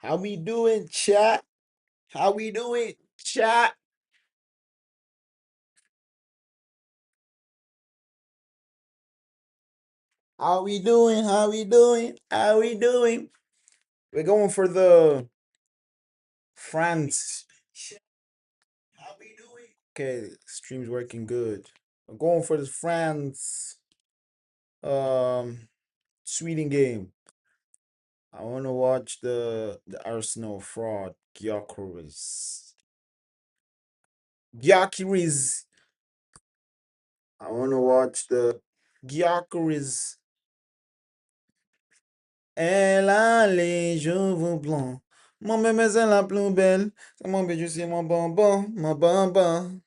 How we doing, chat? How we doing, chat? How we doing? How we doing? How we doing? We're going for the France. How we doing? Okay, stream's working good. We're going for the France Sweden game. I want to watch the Arsenal fraud Gyökeres. Gyökeres. I want to watch the Gyökeres. Elle a les cheveux blancs. Mon bébé, c'est la plus belle. C'est mon bébé, c'est mon bonbon, mon bonbon.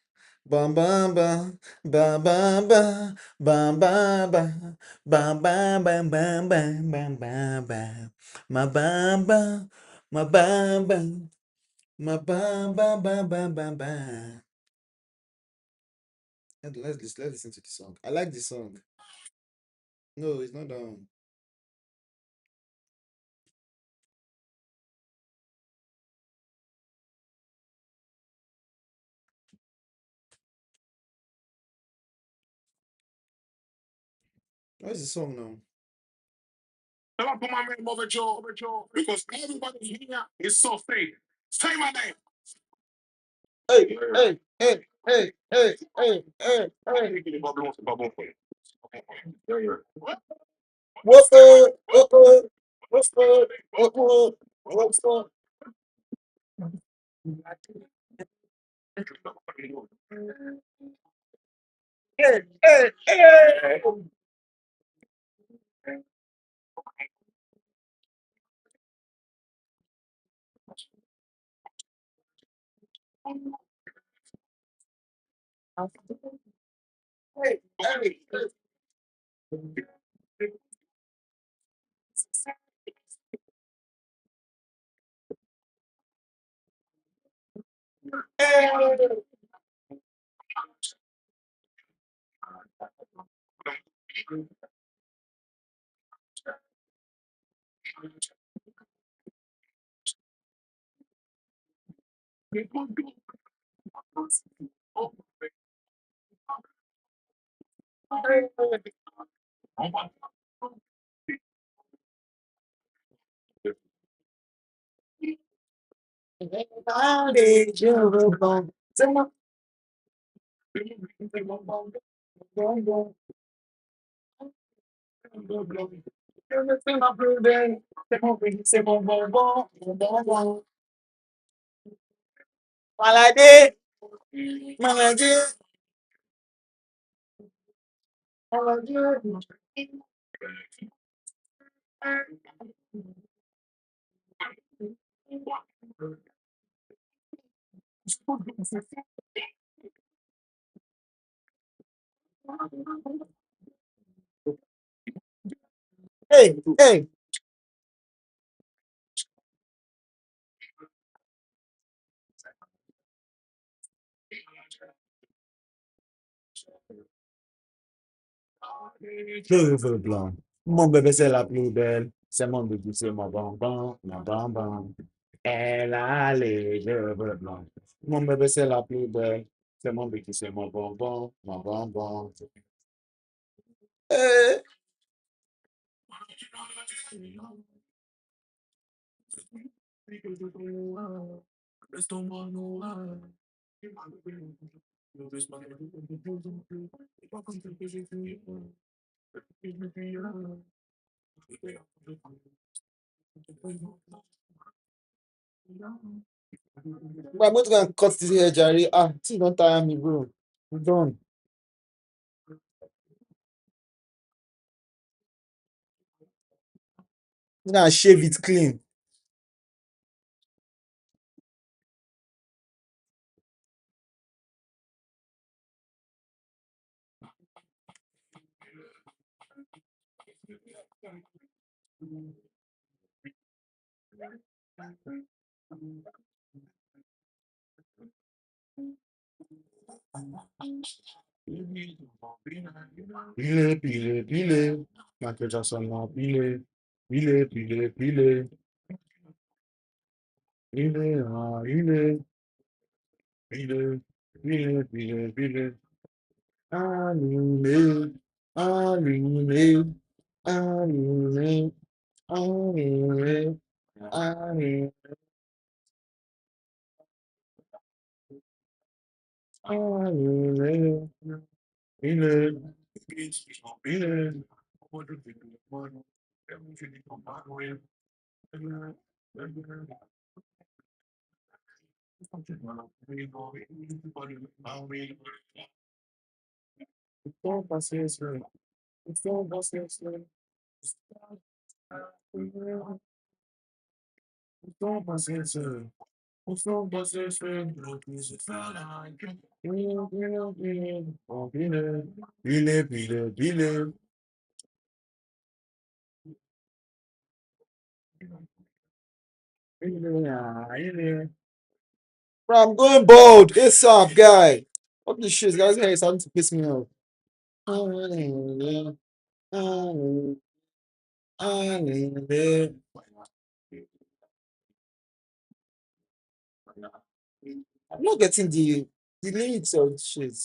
Bam bam bam, bam bam bam, bam bam bam, bam bam bam bam bam bam bam bam. Ma bam bam, ma bam bam, ma bam bam bam bam bam bam. Let's listen to the song. I like the song. No, it's not down. What's the song now? Come on, put my name over Joe, because everybody here is so fake. Say my name. Hey, hey, hey, hey, hey, hey, hey, hey. What's up? What's up? What's up? What's up? What's up? Hey, hey, hey. Hey, hey, hey. Everybody, you're wrong. Malade, malade, malade. Hey, hey. Cheveux blancs. Mon bébé, c'est la plus belle. C'est mon bébé, c'est mon bonbon, mon bonbon. Elle a les cheveux blancs. Mon bébé, c'est la plus belle. C'est mon bébé, c'est mon bonbon, mon bonbon. Eh. But I'm going to go and cut this hair, Jerry. Ah, see, don't tire me, bro. I'm done. I'm gonna shave it clean. Pile. Michael Jackson, non, pile. Bile, bile, bile, bile. Anime, anime, anime, anime, anime, anime. Bile, bile. Então, paciência. Então, paciência. Então, paciência. Então, paciência. Bile, bile, bile. Bile. Bro, I'm going bald. It's up, guy. What this shit, guys? Hey, it's starting to piss me off. I'm not getting the lyrics of the shit.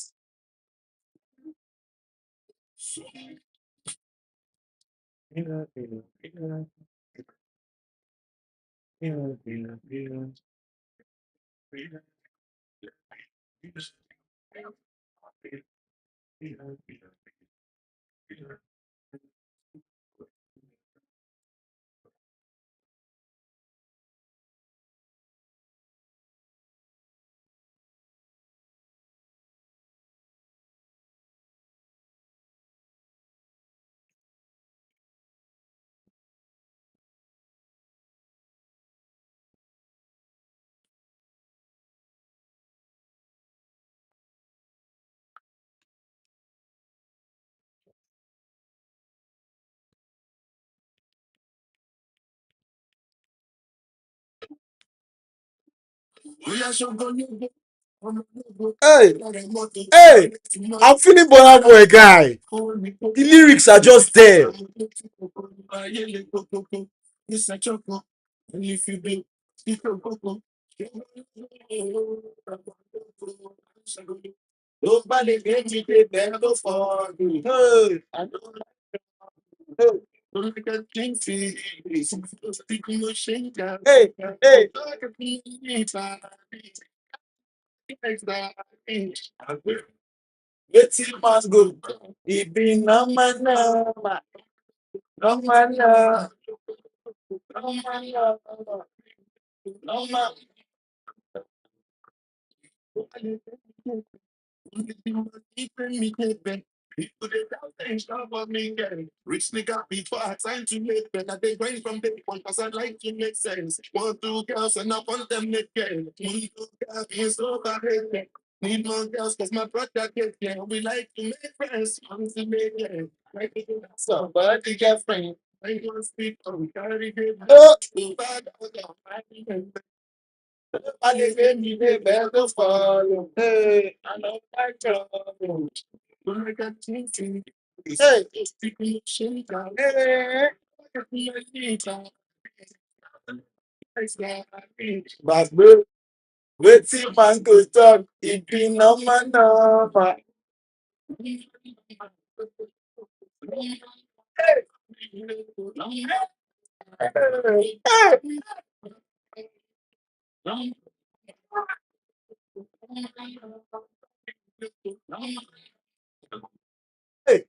Hey, hey, I'm feeling Burna Boy, guy. The lyrics are just there. Hey, hey, hey. Wetin pass go? E be normal, normal, normal, normal, normal. Rich nigga before I time to make better. They going from day one cause I like to make sense. One, two girls and I want them naked. One, two girls is overrated. Need more girls cause my brother get yeah. We like to make friends. Want to make yeah. Like to do somebody get friends. I want to speak on carry it. Too bad I live in the bed of follow. Hey, I know my trouble. Like a teaching. Hey, speaking shit out. Hey, but bro, wetin man go talk? It be normal, normal. Hey, hey.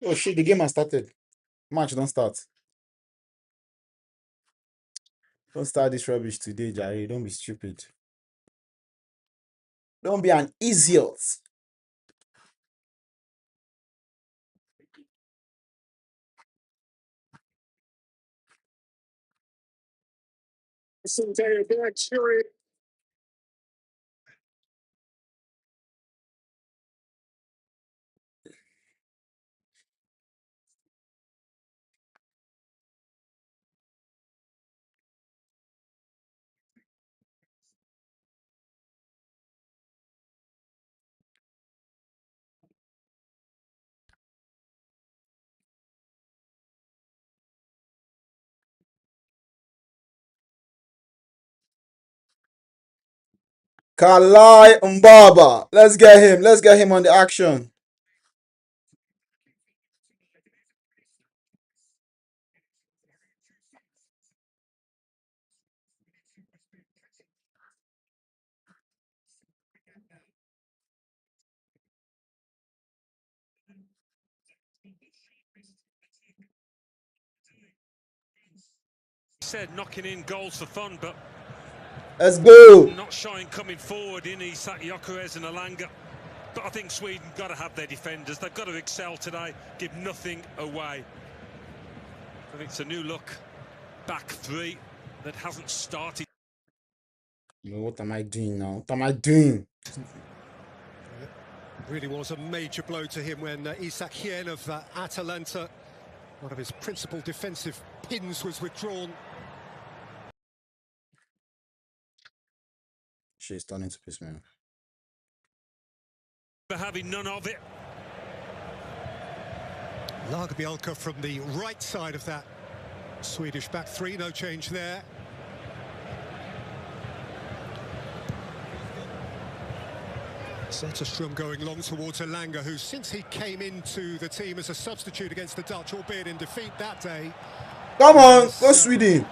Oh shit, the game has started. Match don't start. Don't start this rubbish today, Jerry. Don't be stupid. Don't be an idiot. Kalai Mbaba. Let's get him. Let's get him on the action. Said knocking in goals for fun, but Let's go. not showing coming forward in Isak Gyökeres and Alanga. But I think Sweden got to have their defenders. They've got to excel today, give nothing away. I think it's a new look, back three that hasn't started. No, what am I doing now? What am I doing? Really was a major blow to him when Isak Hien of Atalanta, one of his principal defensive pins, was withdrawn. She's starting to piss me off. They're having none of it. Lagerbielke from the right side of that Swedish back three, no change there. Zetterstrom going long towards Alanga, who since he came into the team as a substitute against the Dutch, albeit in defeat that day. Come on, go Sweden.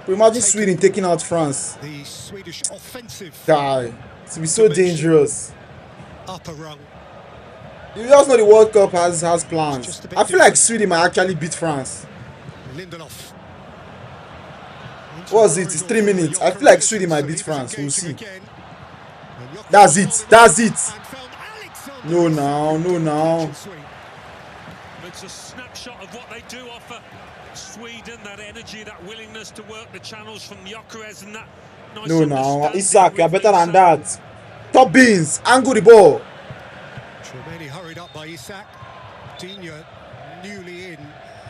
Imagine Sweden taking out France. The Swedish offensive Die. It's be so dangerous. upper rung. You just know the World Cup has plans. I feel like Sweden might actually beat France. Lindelof. What was it? It's 3 minutes. I feel like Sweden might beat France. We'll see. That's it. That's it. No now. No now. It's a snapshot of what they do offer Sweden, that energy, that willingness to work the channels from Gyökeres and that nice. No now. Isak, you're better than that. Top beans. Angle the ball. Tremaine hurried up by Isak. Digne newly in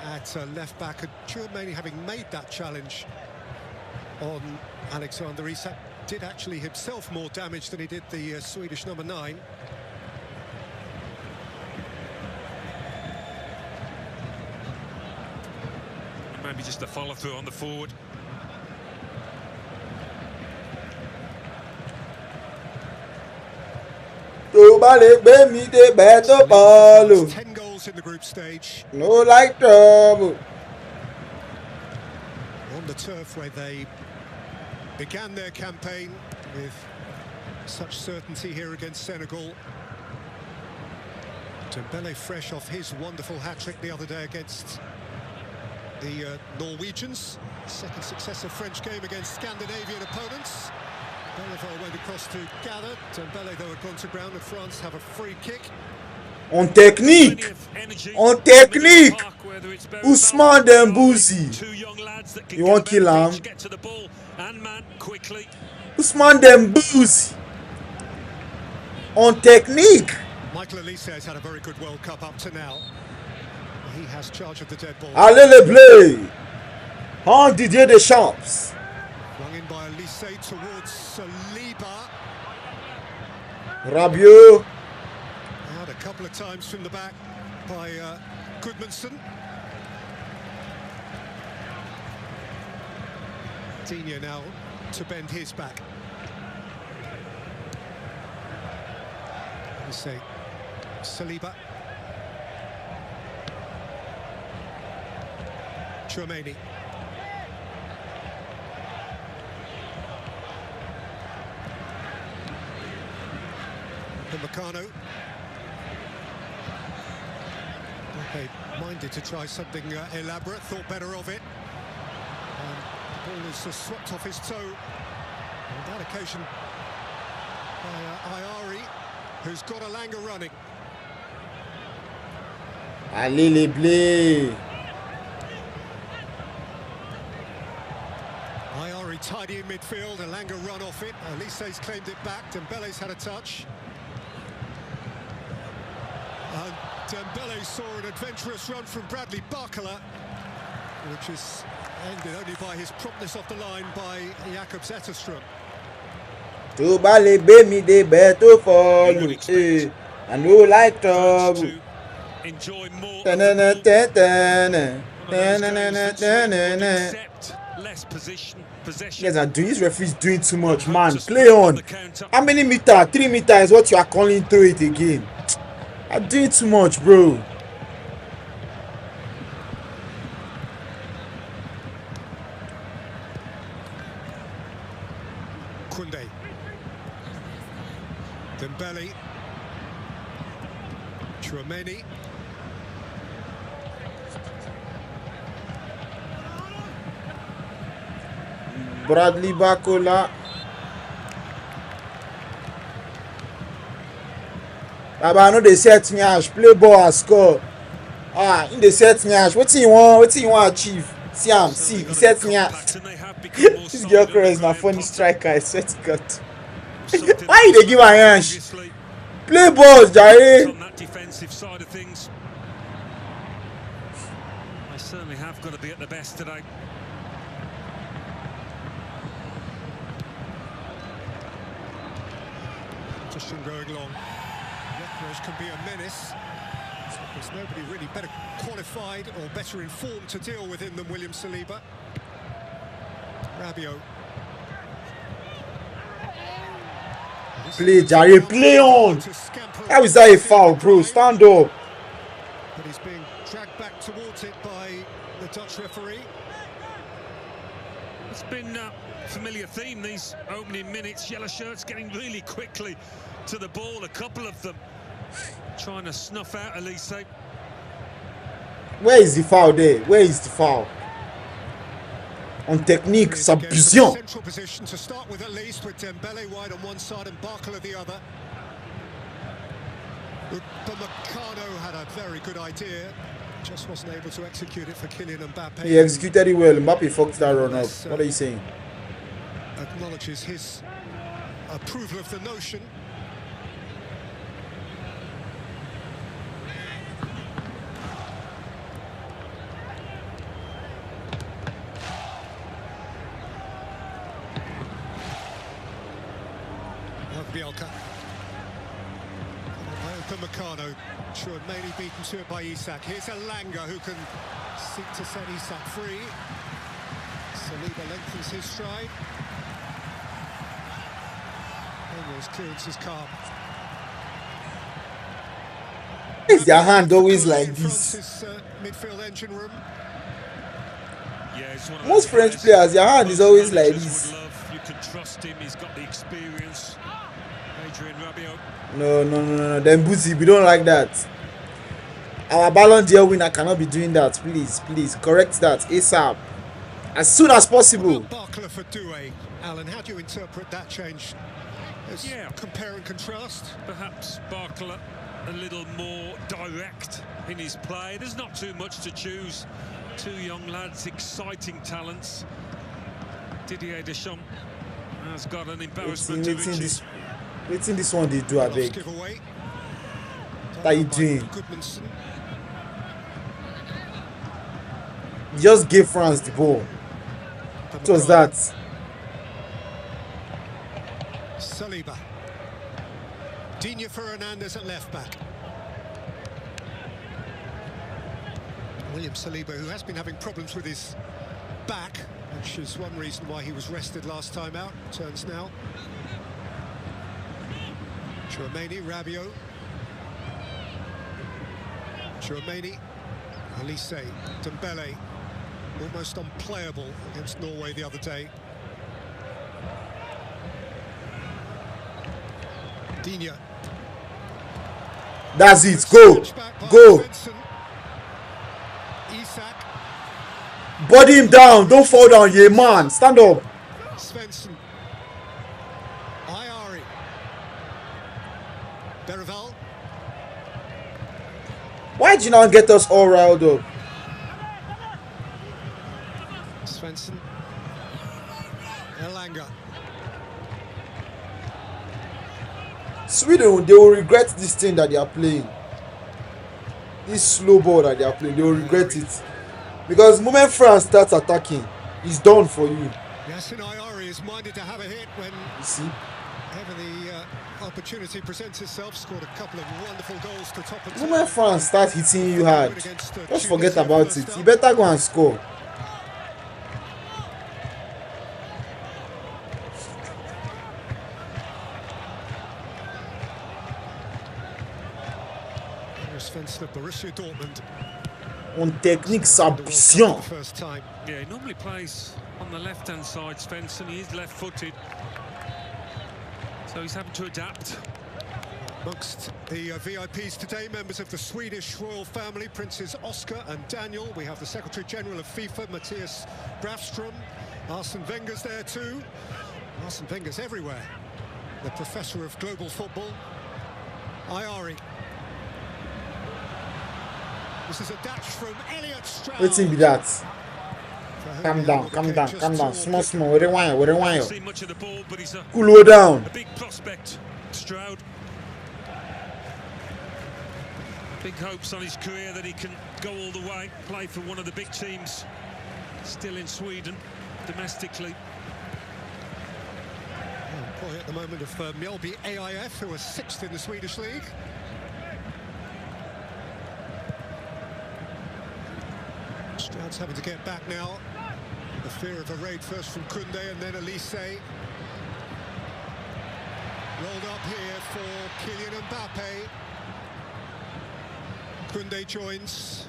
at left back, and Tremaine, having made that challenge on Alexander Isak, did actually himself more damage than he did the Swedish number 9. Maybe just a follow through on the forward. It's 10 goals in the group stage. No like trouble. On the turf where they began their campaign with such certainty here against Senegal. Dembele fresh off his wonderful hat-trick the other day against the Norwegians. Second successive French game against Scandinavian opponents. Belleville went across to gather. Dembele, though, had gone to ground, and France have a free kick. On technique. On technique. Ousmane Dembele. You won't kill him. Ousmane Dembele. On technique. Micalo has had a very good World Cup up to now. He has charge of the dead ball. Allez les bleus. En Didier Deschamps. Flung in by Elise towards Saliba. Rabiot. Out a couple of times from the back by Goodmanson. Digne now to bend his back. Let's say Saliba. Tremaine. And Micalo. Okay, minded to try something elaborate, thought better of it. The ball is swept off his toe. On that occasion by Ayari, who's got Alanga running. Allez les bleus. Ayari tidy in midfield, Alanga run off it. Elise's claimed it back, Dembele's had a touch. And Dembele saw an adventurous run from Bradley Barcola, which is ended only by his promptness off the line by Jakob Zetterstrom. To ballet baby de better for you. I know like trouble. Enjoy more. less possession. Yes, and these referees doing too much, Hope man. to Play spread on on. the counter. How many meters? 3 meters is what you are calling through it again. I'm doing too much, bro. Kunde. Dembele. Chouameni. Bradley Bakola. I know they set nyash, play ball and score. In the set nyash. What do you want? What do you want to achieve? See him, see, he set nyash. This girl is my funny striker, I swear to God. Why they give a nyash? Play balls, Jare. On that defensive side of things, I certainly have got to be at the best today. Just going long. Yekros can be a menace. There's nobody really better qualified or better informed to deal with him than William Saliba. Rabiot. Play, Jare, play on. How is that a foul, bro? Stand up. But he's being dragged back towards it by the Dutch referee. It's been a familiar theme these opening minutes. Yellow shirts getting really quickly to the ball. A couple of them trying to snuff out Elise. Where is the foul there? Where is the foul? On technique, submission. Central position to start with, at least, with Dembele wide on one side and Barkle the other. But Micalo had a very good idea, just wasn't able to execute it for Kylian Mbappe. He executed it well. Mbappe fucked that run up. What are you saying? Acknowledges his approval of the notion. Bielka. Open Micalo. Sure, mainly beaten to it by Isak. Here's Elanga who can seek to set Isak free. Saliba lengthens his stride. Almost clearance is calm. Is their hand always like this? Midfield engine room. Yeah, most French players, their hand is always like this. You can trust him. He's got the experience. Adrian Rabiot. No. Then Boozy, we don't like that. Our Ballon d'Or winner cannot be doing that. Please, correct that ASAP. As soon as possible. Barkle for Doué. Alan, how do you interpret that change? Compare and contrast. Perhaps Barkle a little more direct in his play. There's not too much to choose. Two young lads, exciting talents. Didier Deschamps has got an embarrassment to riches. Waiting this one they do, I beg. What are you doing? Just give France the ball. What was that? Saliba. Digne for Hernandez at left back. William Saliba, who has been having problems with his back, which is one reason why he was rested last time out, turns now. Chouameni, Rabiot. Chouameni, Elise, Dembele, almost unplayable against Norway the other day. Digne. That's it. Go. Isak. Body him down. Don't fall down, yeah, man. Stand up. Svensson. Ayari. Berival. Why did you not get us all riled up? Svensson. Elanga. Sweden, they will regret this thing that they are playing. This slow ball that they are playing, they will regret it. Because the moment France starts attacking, it's done for you. Yasin Ayari is minded to have a hit when you see? Ever the opportunity presents itself, scored a couple of wonderful goals to top of the moment France start hitting you hard, just forget about it. You better go and score. Svensson of Borussia Dortmund. On technique, ça puissant. Yeah, he normally plays on the left-hand side, Svensson. He is left-footed, so he's having to adapt. Amongst the VIPs today, members of the Swedish royal family, Princes Oscar and Daniel. We have the Secretary-General of FIFA, Matthias Grafström. Arsene Wenger's there too. Arsene Wenger's everywhere. The Professor of Global Football, Ayari. This is a dash from Elliot Stroud. Let's see that. Calm down, calm down, calm down. Small. Rewind. See much of the ball, but he's Cool down. a big prospect, Stroud. Big hopes on his career that he can go all the way, play for one of the big teams still in Sweden, domestically. Employee at the moment of Mjällby AIF, who are 6th in the Swedish league. Stroud's having to get back now. The fear of a raid first from Koundé and then Elise. Rolled up here for Kylian Mbappe. Koundé joins.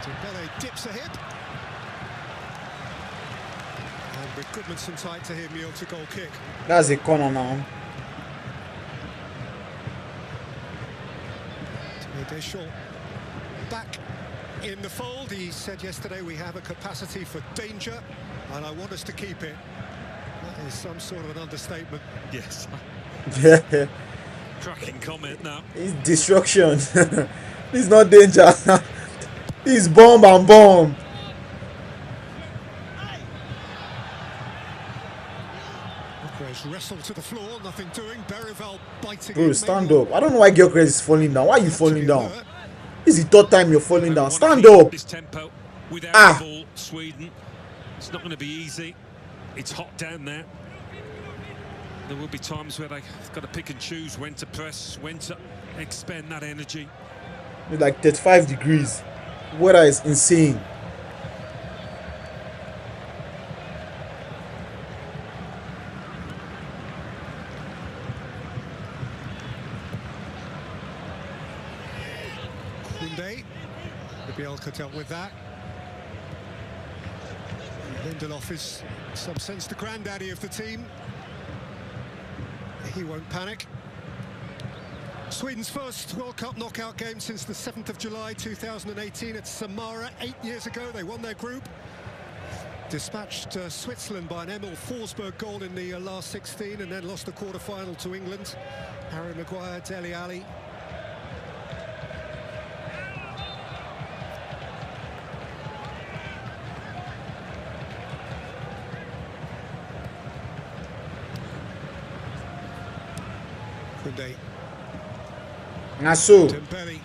Dembele dips a hip. And with Goodmanson tight to him, yields a goal kick. That's a corner now. Deschamps back in the fold. He said yesterday, we have a capacity for danger and I want us to keep it. That is some sort of an understatement. Yes. Yeah. Cracking comment now. It's destruction. It's not danger. It's bomb and bomb. Wrestled to the floor, nothing doing. Berival biting. Bro, stand up. I don't know why Gyökeres is falling down. Why are you falling down? This is the third time you're falling down. Stand up. This tempo without the ball, Sweden. It's not going to be easy. It's hot down there. There will be times where they've got to pick and choose when to press, when to expend that energy. It's like 35 degrees. Weather is insane. Koundé. Bielka dealt with that. Lindelof is, in some sense, the granddaddy of the team. He won't panic. Sweden's first World Cup knockout game since the 7th of July 2018 at Samara. 8 years ago, they won their group. Dispatched Switzerland by an Emil Forsberg goal in the last 16 and then lost the quarter-final to England. Harry Maguire, Dele Alli. Koundé. Nassau. Dembele,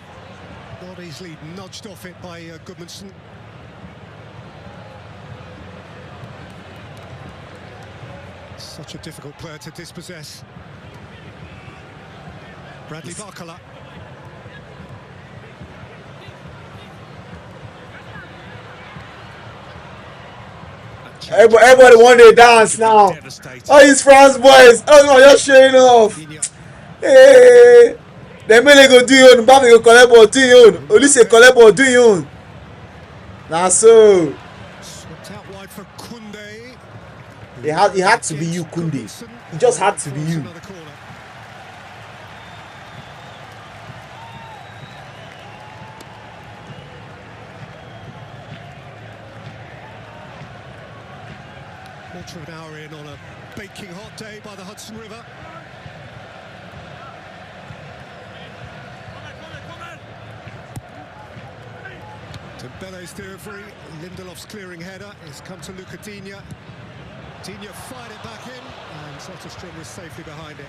not easily nudged off it by Goodmanson. Such a difficult player to dispossess. Bradley Barcola. Everybody want to dance now. Oh, it's France boys. Oh no, you're showing off. Hey, the men go do you own. Mbappe go collect ball do you own. Olise collect ball do you own. Now so. Swept out wide for Koundé. It had to be you, Koundé. It just had to be you. Quarter of an hour in on a baking hot day by the Hudson River. Dembele's delivery, Lindelof's clearing header. It's come to Luca Digne. Digne fired it back in, and Soderstrom was safely behind it.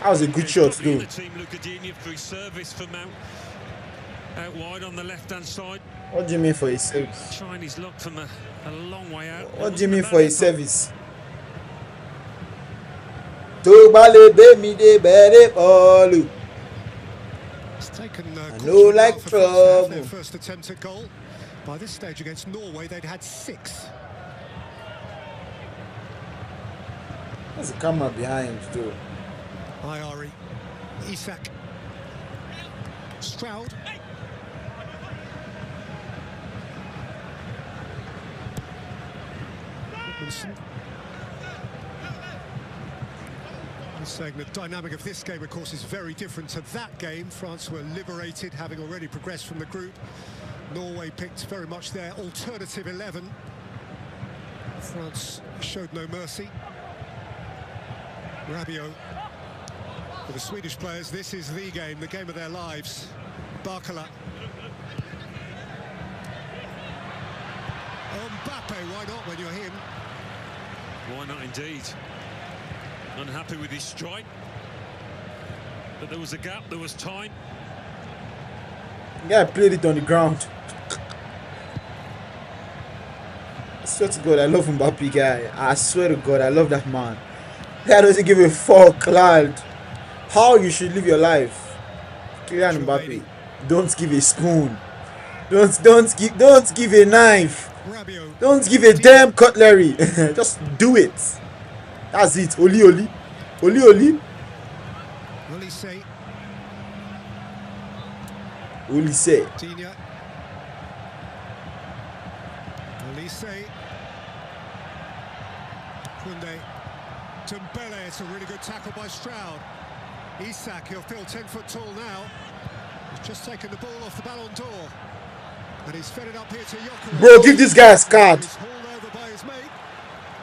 That was a good shot, though. The team, Luca Digne, for his service for Mount. Out wide on the left-hand side. What do you mean for his service? Trying his luck from a long way out. What do you mean for his service? It's taken no like trouble. Their first attempt at goal. By this stage against Norway, they'd had 6. There's a camera behind, too. Ayari. Isak. Stroud. Goodmanson. I'm saying the dynamic of this game, of course, is very different to that game. France were liberated, having already progressed from the group. Norway picked very much their alternative 11. France showed no mercy. Rabiot. For the Swedish players, this is the game of their lives. Barkala. Mbappe, why not when you're him? Why not indeed? Unhappy with his strike. But there was a gap, there was time. Yeah, I played it on the ground. I swear to God, I love Mbappe, guy. I swear to God, I love that man. Guy doesn't give a fuck, lad. How you should live your life. Kylian Mbappe. Don't give a spoon. Don't give a knife. Don't give a damn cutlery. Just do it. That's it. Oli oli. Oli oli. Olise. Olise. Digne. Olise. Kunde. Tumbele. It's a really good tackle by Stroud. Isak, he'll feel 10 foot tall now. He's just taken the ball off the Ballon d'Or. And he's fed it up here to Jokeres. Bro, give this guy a card. He's hauled over by his mate.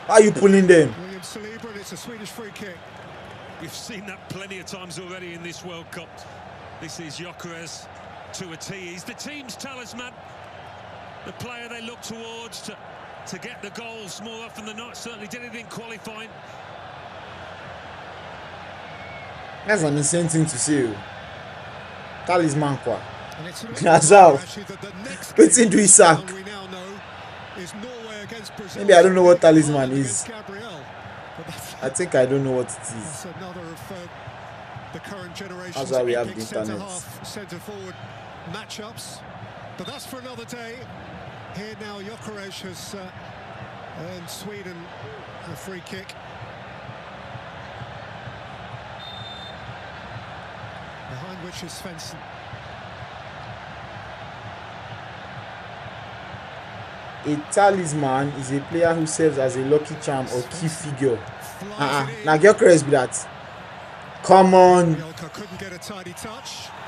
Why are you pulling them? William Saliba, and it's a Swedish free kick. We've seen that plenty of times already in this World Cup. This is Jokeres to a T. He's the team's talisman. The player they look towards to get the goals more often than not. Certainly did it in qualifying. That's an insane thing to say. Talisman quoi. That's how. It's into Isak. Maybe I don't know what talisman is. I think I don't know what it is. That's why we have the internet. Centre forward matchups, but that's for another day. Here now, Jokeres has earned Sweden a free kick. Behind which is Svensson. A talisman is a player who serves as a lucky charm or key figure. Now Jokeres be that. Come on.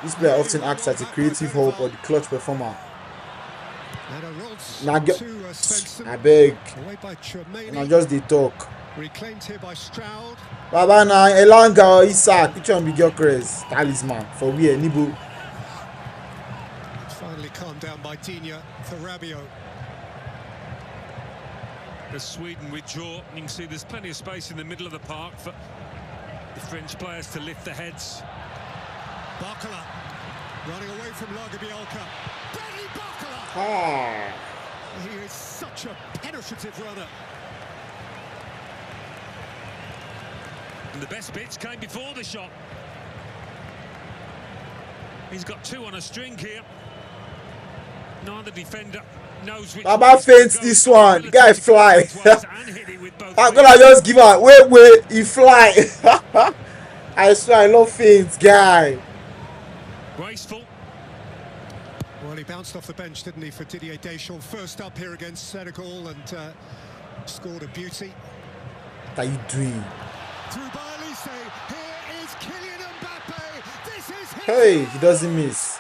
This player often acts as a creative hope or the clutch performer. Now I beg. Now just the talk. Reclaimed here by Stroud. Baba na Elanga or Isak. Which one be Jokeres? Talisman. For where? Nibu. Finally calmed down by Digne for Rabiot. As Sweden withdraw, you can see there's plenty of space in the middle of the park for the French players to lift their heads. Barkala running away from Lagerbielke. Bradley Barkala! Ah. He is such a penetrative runner. And the best bits came before the shot. He's got two on a string here. Neither defender knows which. Baba faints this one. The guy fly. I'm gonna just give out. Wait, he fly. I swear I love feints, guy. Graceful. Well, he bounced off the bench, didn't he, for Didier Deschamps. First up here against Senegal and scored a beauty. What are you doing? Through by Olise. Here is Kylian Mbappe. This is his. Hey, he doesn't miss.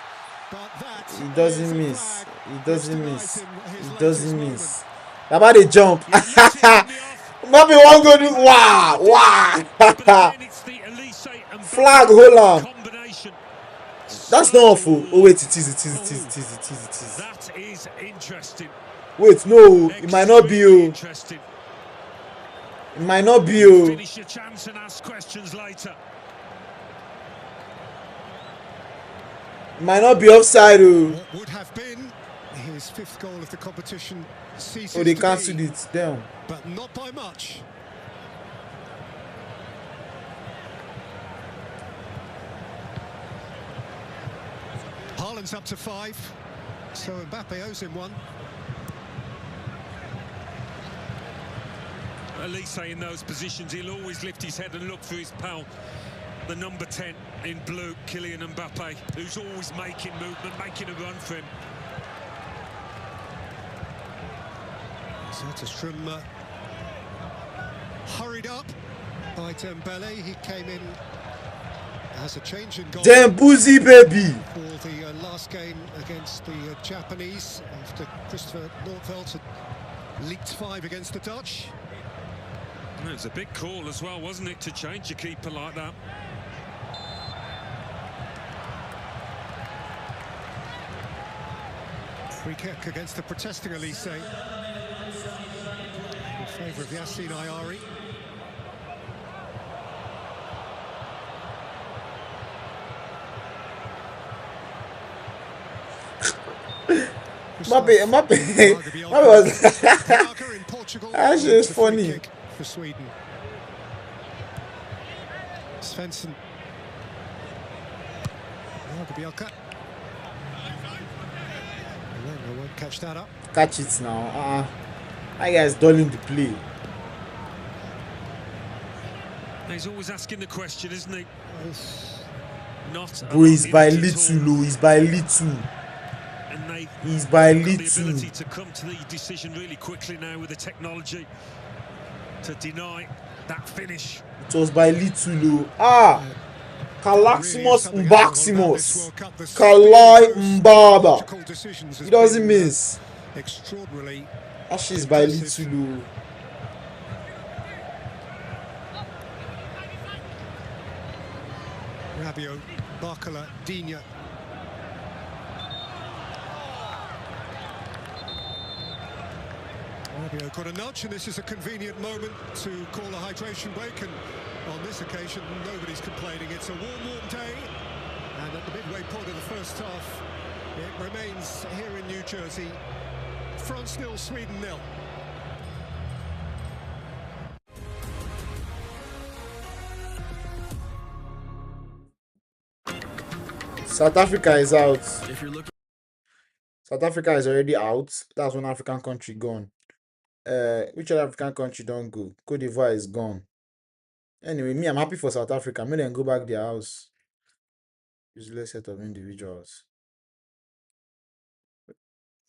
But that He doesn't is a miss. flag He doesn't which miss. denies him his He doesn't latest miss. Baba they jump. Mbappe won't go do. Wow. Flag hold on. That's not awful. Oh wait, it is. That is interesting. Wait, no, it might not be you. It might not be you. Finish your chance and ask questions later. It might not be offside. What would have been his fifth goal of the competition ceases Oh, they to cancelled be, it. Damn. but not by much. Haaland's up to 5, so Mbappe owes him one. Olise in those positions, he'll always lift his head and look for his pal. the number 10 in blue, Kylian Mbappe, who's always making movement, making a run for him. Soderstrom hurried up by Dembele. He came in as a change in goal. Dembuzi, baby! For the last game against the Japanese, after Christopher Nordfeldt had leaked 5 against the Dutch. It was a big call as well, wasn't it, to change your keeper like that? Free kick against the protesting Elise. In favour of Yassine Ayari. Mbappe was that shit is funny. For Sweden. Svensson. Bielka. No one catch that up. Catch it now. That guy's dulling the play. He's always asking the question, isn't he? Not. Bro, he's by little. He's by little. And he's by little. The ability to come to the decision really quickly now with the technology to deny that finish. It was by little. Calaximus Mbaximus. Kalai Mbaba. He doesn't miss. Extraordinarily. Ashes by little. Rabiot, Barcola, Digne. Rabiot got a nudge, and this is a convenient moment to call a hydration break, and on this occasion nobody's complaining. It's a warm day, and at the midway point of the first half it remains here in New Jersey. France 0, Sweden 0. South Africa is out. South Africa is already out. That's one African country gone. Which other African country don't go? Cote d'Ivoire is gone. Anyway, me, I'm happy for South Africa. May them go back their house. Useless set of individuals.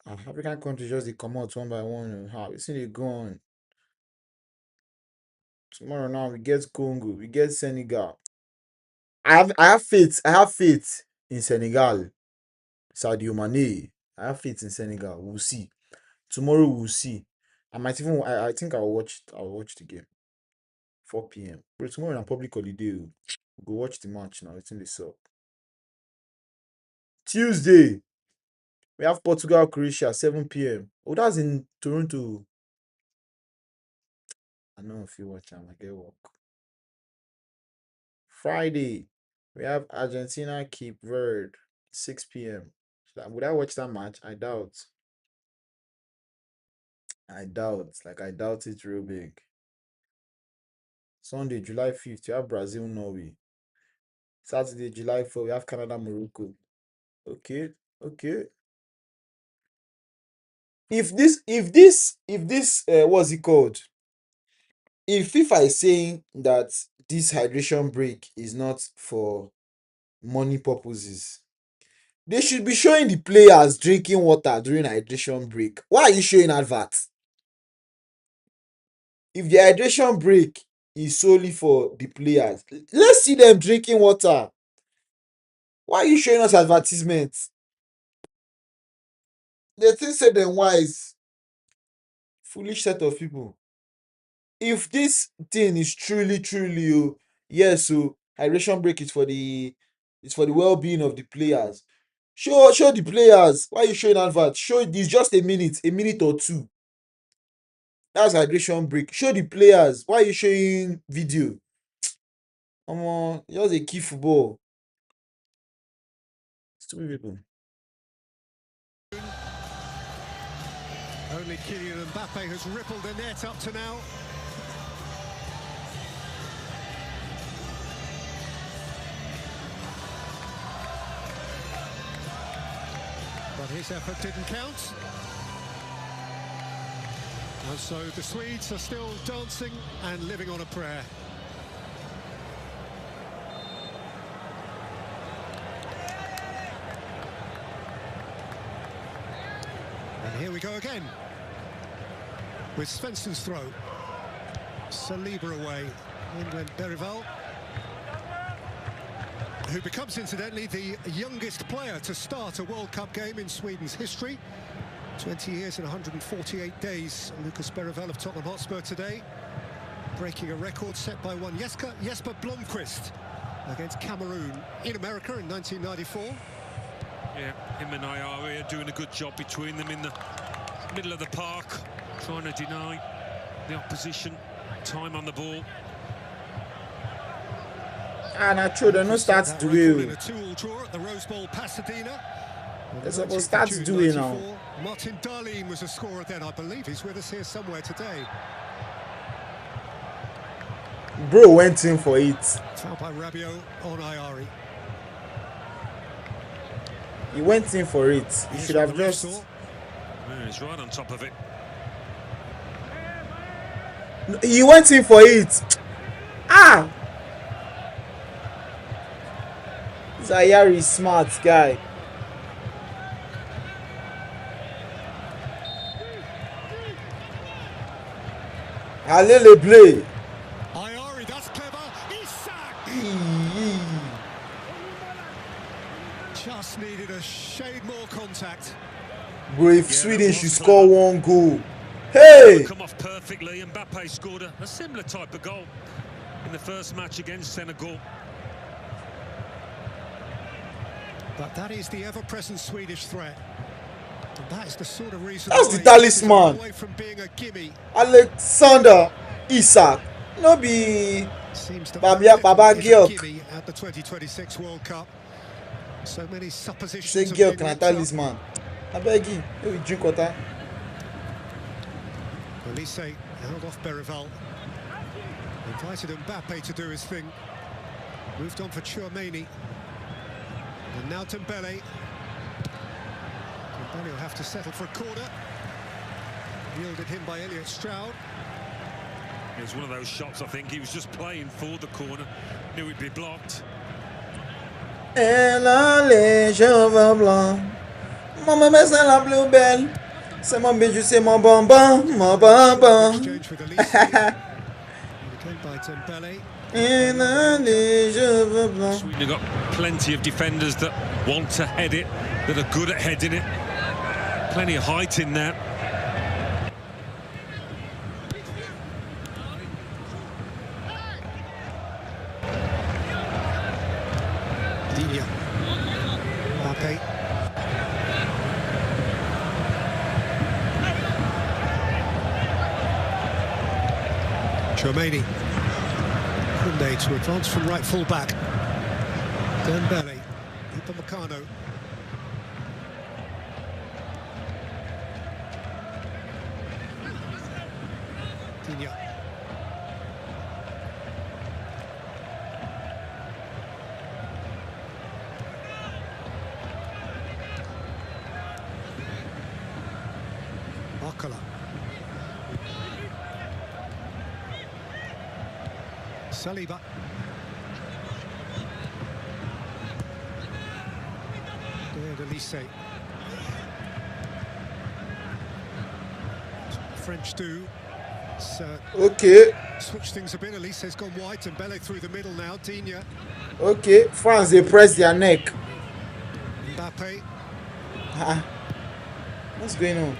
African countries just they come out one by one. How you see they go on. Tomorrow now we get Congo, we get Senegal. I have faith. I have faith in Senegal. Sadio Mane. I have faith in Senegal. We'll see. Tomorrow we'll see. I might even I think I'll watch it. I'll watch the game. 4 p.m. But tomorrow on public holiday. We'll go watch the match now. It's in the sub. Tuesday. We have Portugal, Croatia, 7 p.m. Oh, that's in Toronto. I know if you watch, I get work. Friday, we have Argentina, Cape Verde, 6 p.m. Would I watch that match? I doubt. I doubt. Like, I doubt it real big. Sunday, July 5th, we have Brazil, Norway. Saturday, July 4th, we have Canada, Morocco. Okay. If this, what's it called? If FIFA is saying that this hydration break is not for money purposes, they should be showing the players drinking water during hydration break. Why are you showing adverts? If the hydration break is solely for the players, let's see them drinking water. Why are you showing us advertisements? They think say them wise. Foolish set of people. If this thing is truly, yes, so hydration break is for the well-being of the players. Show the players. Why are you showing adverts? Show this just a minute or two. That's hydration break. Show the players. Why are you showing video? Come on, just a key football. Stupid people. Only Kylian Mbappe has rippled the net up to now. But his effort didn't count. And so the Swedes are still dancing and living on a prayer. here we go again. With Svensson's throw. Saliba away. In went Berival, who becomes, incidentally, the youngest player to start a World Cup game in Sweden's history. 20 years and 148 days. Lucas Berival of Tottenham Hotspur today, breaking a record set by one Jesper Blomqvist against Cameroon in America in 1994. Yeah, him and Ayari are doing a good job between them in the middle of the park, trying to deny the opposition time on the ball. And I told them no start to do in a 2-2 draw at the Rose Bowl, Pasadena. It's supposed to start to do it now. Martin Dahlin was a scorer then, I believe. He's with us here somewhere today. Bro went in for it. Foul by Rabiot on Ayari. He went in for it. He should have just... Yeah, he's right on top of it. He went in for it. Ah! Ayari is smart guy. Allez les bleus. Ayari, that's clever. Isak! Just needed a shade more contact. Bro, if Sweden should score one goal. Hey! Come off perfectly. Mbappe scored a similar type of goal in the first match against Senegal. But that is the ever-present Swedish threat. And that is the sort of reason that's the talisman. away from being a gimme. Alexander Isak. No be Baba Georg. At the 2026 World Cup. So many suppositions. Say Georg and talisman. I beg you, maybe drink water. Elise held off Berival. Invited Mbappe to do his thing. Moved on for Tchouaméni. And now Dembele. Dembele will have to settle for a corner. Yielded him by Elliot Stroud. It was one of those shots, I think. He was just playing for the corner. Knew it'd be blocked. Elle a les cheveux blancs. Maman me c'est la plus belle. C'est mon bijou, c'est mon bonbon, mon bonbon. Exchange with Elise. Again by Dembele. Elle a les cheveux blancs. Sweden have got plenty of defenders that want to head it, that are good at heading it. Plenty of height in there. Mbappe. Tchouaméni. Koundé to advance from right full back. Dembele. Micalo. Micalo. Saliba. Elise. French do. Okay. Switch things a bit. Elise's gone wide. Dembele through the middle now. Digne. Okay. France, they press their neck. Mbappe. What's going on?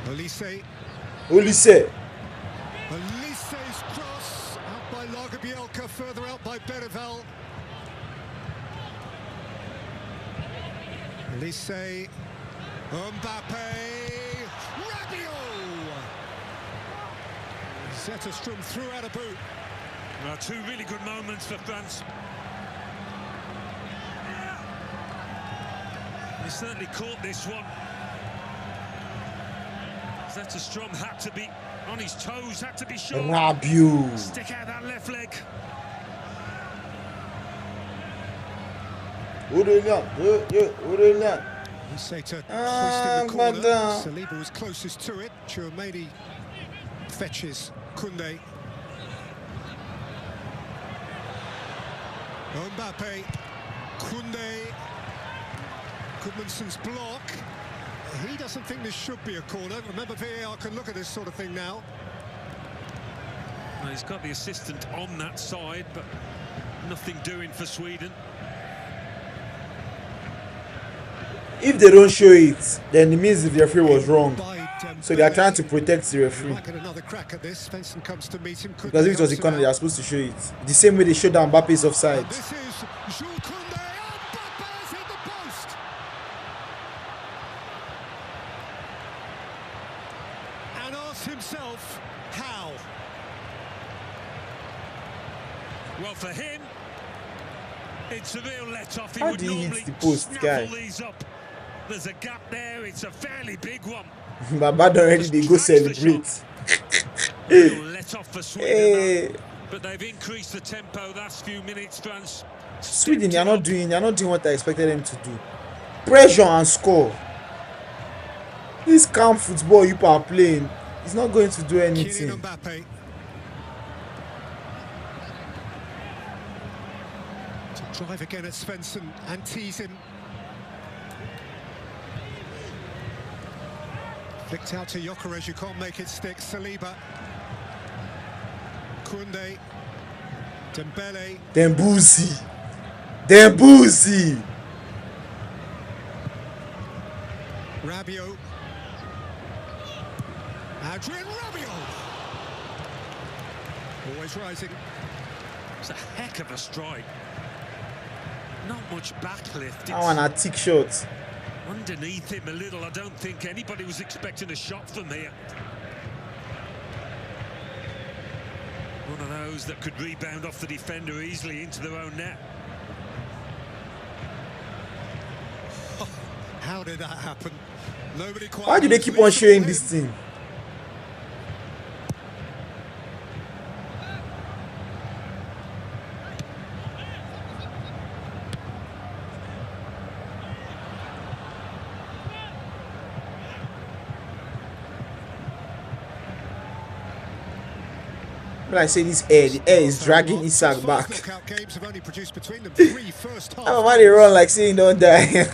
Elise. Olise. Elise's cross. Out by Lagerbielke. Further out by Berival. Elise. Mbappe. Rabiot. Zetterstrom threw out a boot. Two really good moments for France. He certainly caught this one. Zetterstrom had to be on his toes, had to be sure. Rabiot. Stick out that left leg. Aurélien. Elise to twist in the corner. Saliba was closest to it. Tchouaméni fetches Koundé. Mbappe. Koundé. Goodmanson's block. He doesn't think this should be a corner. Remember, VAR can look at this sort of thing now. Well, he's got the assistant on that side, but nothing doing for Sweden. If they don't show it, then it means the referee was wrong. So they are trying to protect the referee. Another crack at this. Svensson comes to meet him. Because if it was a corner, they are supposed to show it. The same way they showed that Mbappe's offside. This is Jules Koundé. Mbappe's hit the post. And asks himself how. Well, for him, it's a real let-off. He How would do you normally hit the post, guy? these up. There's a gap there. It's a fairly big one. Baba already they go celebrate. Let off for Sweden, Hey. but they've increased the tempo last few minutes. Sweden, they are not doing what I expected them to do. Pressure and score. This calm football you are playing is not going to do anything. Mbappe. To drive again at Svensson and tease him. Flicked out to Gyökeres, you can't make it stick. Saliba. Koundé. Dembele. Dembuzi. Dembuzi. Rabiot. Adrian Rabiot. Always rising. It's a heck of a strike. Not much backlift. I want a tick shot. Underneath him a little. I don't think anybody was expecting a shot from here. One of those that could rebound off the defender easily into their own net. How did that happen? Nobody quite. Why do they keep on showing this thing? When I say this air, the air is dragging Isak back. I'm about to run like saying don't die.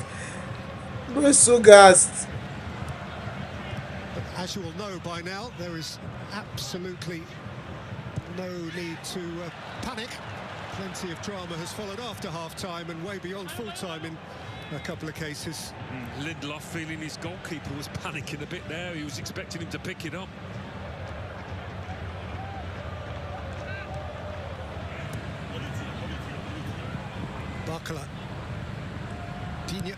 Bro, so gassed. But as you will know by now, there is absolutely no need to panic. Plenty of drama has followed after half-time and way beyond full-time in a couple of cases. Lindelof feeling his goalkeeper was panicking a bit there. He was expecting him to pick it up. Micalo. Digne.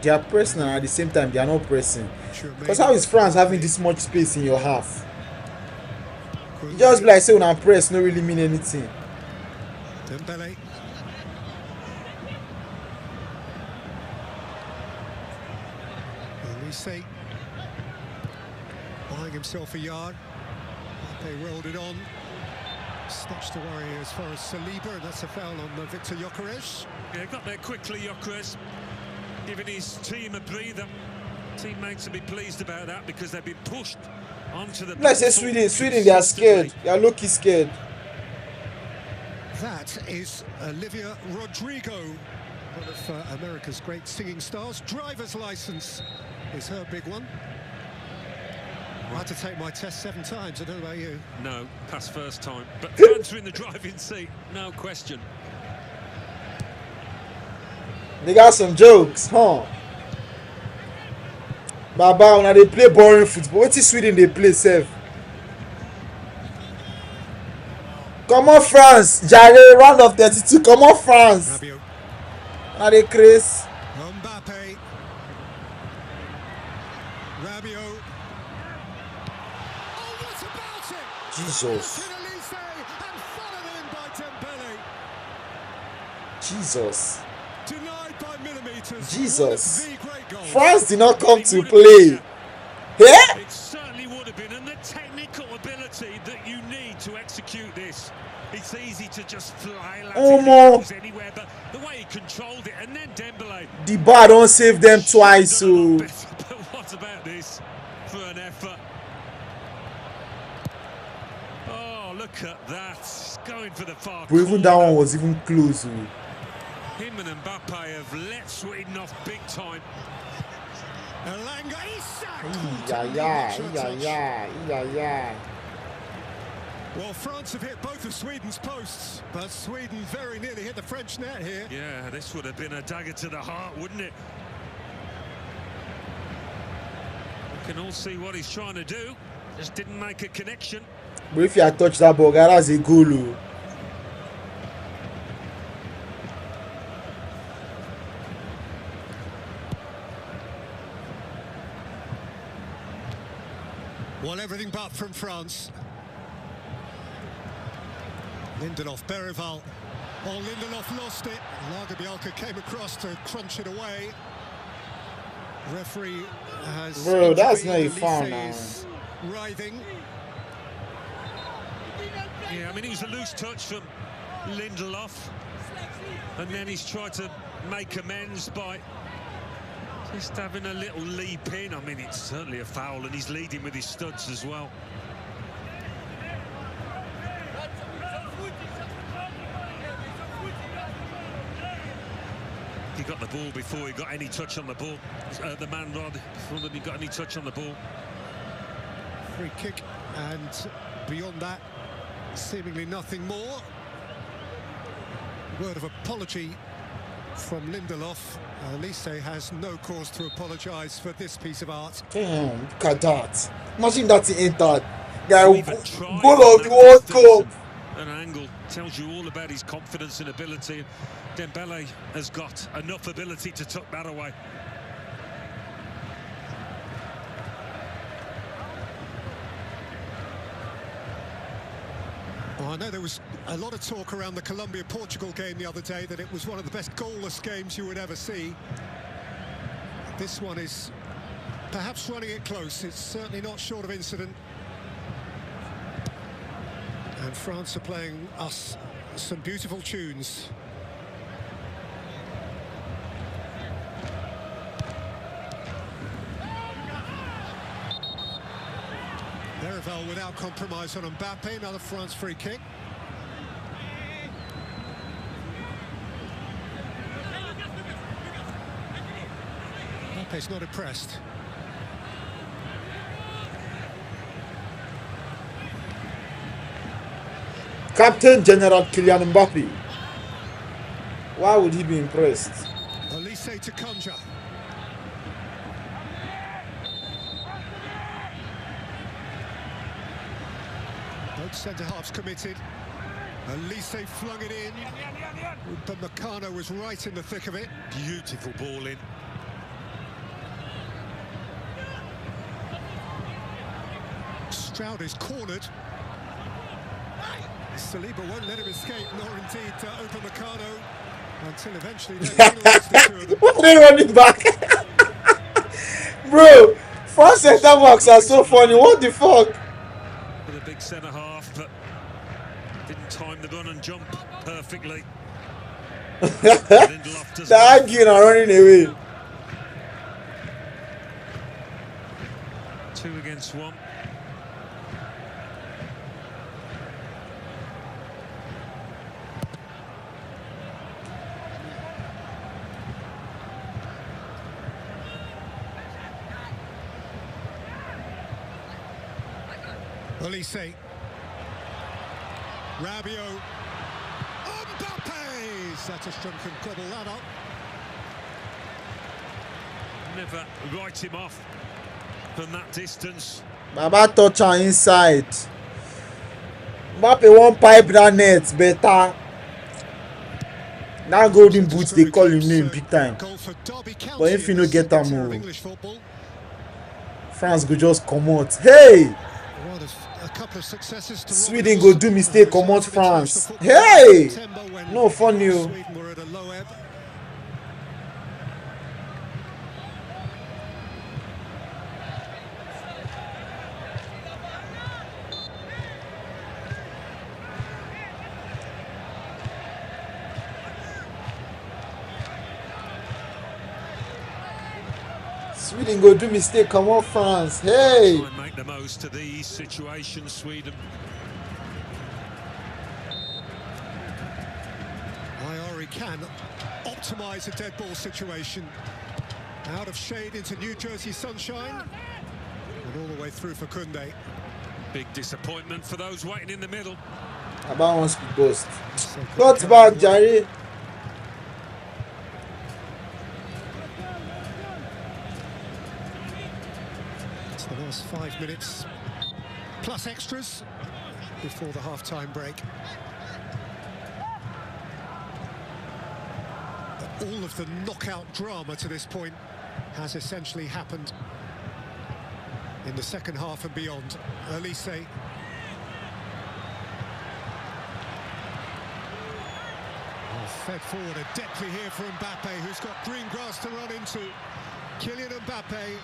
They are pressing and at the same time they are not pressing. Because how is France having this much space in your half? You just be like say when I press no really mean anything. Dembele. Elise buying himself a yard. They rolled it on. Snatched away as far as Saliba, and that's a foul on Victor Gyökeres. Yeah, got there quickly, Gyökeres, giving his team a breather. Teammates will be pleased about that because they've been pushed onto the. Let's say Sweden, they are scared. They are low-key scared. That is Olivia Rodrigo, one of America's great singing stars. Driver's license is her big one. I had to take my test 7 times. I don't know about you. No, passed first time. But France are in the driving seat, no question. They got some jokes, huh? Baba, when they play boring football, what is Sweden they play safe? Come on, France! Jare, round of 32. Come on, France! Rabiot. Now they crazy. Mbappe. Rabiot. Oh, what about it? Jesus. And followed in by Dembele. Jesus. Denied by millimeters. Jesus. One of the great goals. France did not come to play. Yeah? It certainly would have been, and the technical ability that you need to execute this. It's easy to just fly anywhere, but the way he controlled it, and then Dembele. The bar don't save them twice, so. But what about this for an effort? Oh, look at that. Going for the far Bro, even that corner. one was even close. Him and Mbappe have let Sweden off big time. Elanga, Isak! Yeah. Well, France have hit both of Sweden's posts, but Sweden very nearly hit the French net here. Yeah, this would have been a dagger to the heart, wouldn't it? We can all see what he's trying to do. Just didn't make a connection. But if you had touched that ball, that's a goal. Well, everything but from France. Lindelof, Berival. Oh, Lindelof lost it. Lagerbielke came across to crunch it away. Referee has... Bro, that's not a foul now. Writhing. Yeah, I mean, it was a loose touch from Lindelof. And then he's tried to make amends by just having a little leap in. I mean, it's certainly a foul, and he's leading with his studs as well. He got the ball before he got any touch on the ball. The man, rather, before he got any touch on the ball. Free kick, and beyond that, seemingly nothing more. Word of apology from Lindelof. Elise has no cause to apologise for this piece of art. Damn, look at that. Imagine that he entered. Goal of the World Cup. An angle tells you all about his confidence and ability. Dembele has got enough ability to tuck that away. Well, I know there was a lot of talk around the Colombia-Portugal game the other day that it was one of the best goalless games you would ever see. This one is perhaps running it close. It's certainly not short of incident. And France are playing us some beautiful tunes. Berival without compromise on Mbappe, another France free kick. Mbappe's not impressed. Captain General Kylian Mbappe. Why would he be impressed? Elise to Conja. Both centre-halves committed. Elise flung it in, but Micalo was right in the thick of it. Beautiful ball in. Stroud is cornered. Saliba won't let him escape, nor indeed open Micalo, until eventually they penalised the two of them. Why are they running back? Bro, France centre-backs are so funny. What the fuck? With a big centre-half, but didn't time the run and jump perfectly. They're arguing and running away. 2 against 1. Elise. Rabiot. Mbappe! Satterstrom can gobble that up. Never write him off from that distance. Baba touch on inside. Mbappe won't pipe that net better. Now golden boots, they call him name big time. But if you no get that move, France go just come out. Hey! Sweden go do mistake, come out France. Hey! No funny. Sweden go do mistake, come on France. Hey! Try and make the most of these situations, Sweden. can optimise a dead ball situation. Out of shade into New Jersey sunshine, and all the way through for Koundé. Big disappointment for those waiting in the middle. About one speed burst. Not bad, Jerry. It's the last 5 minutes plus extras before the half-time break. All of the knockout drama to this point has essentially happened in the second half and beyond. Elise. Fed forward adeptly here for Mbappe, who's got green grass to run into. Kylian Mbappe,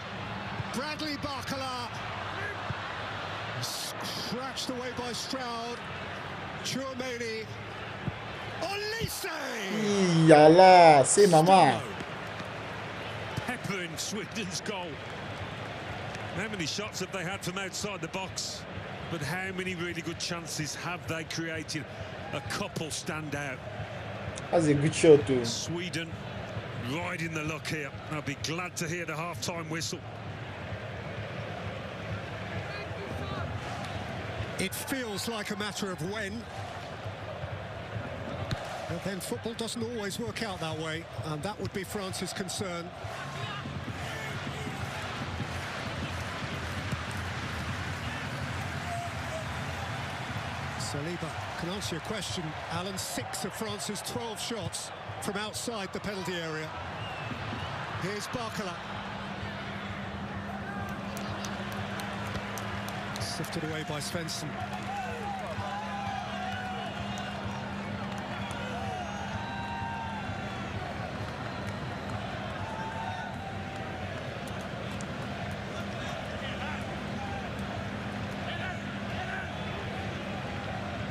Bradley Barcola, scratched away by Stroud. Chouameni, Olise! Yalla, c'est mama. Peppering Sweden's goal. How many shots have they had from outside the box? But how many really good chances have they created? A couple stand out. That's a good shot too. Sweden riding the luck here. I'll be glad to hear the half-time whistle. It feels like a matter of when. But then football doesn't always work out that way, and that would be France's concern. Saliba can answer your question, Alan. 6 of France's 12 shots from outside the penalty area. Here's Barcola. Sifted away by Svensson.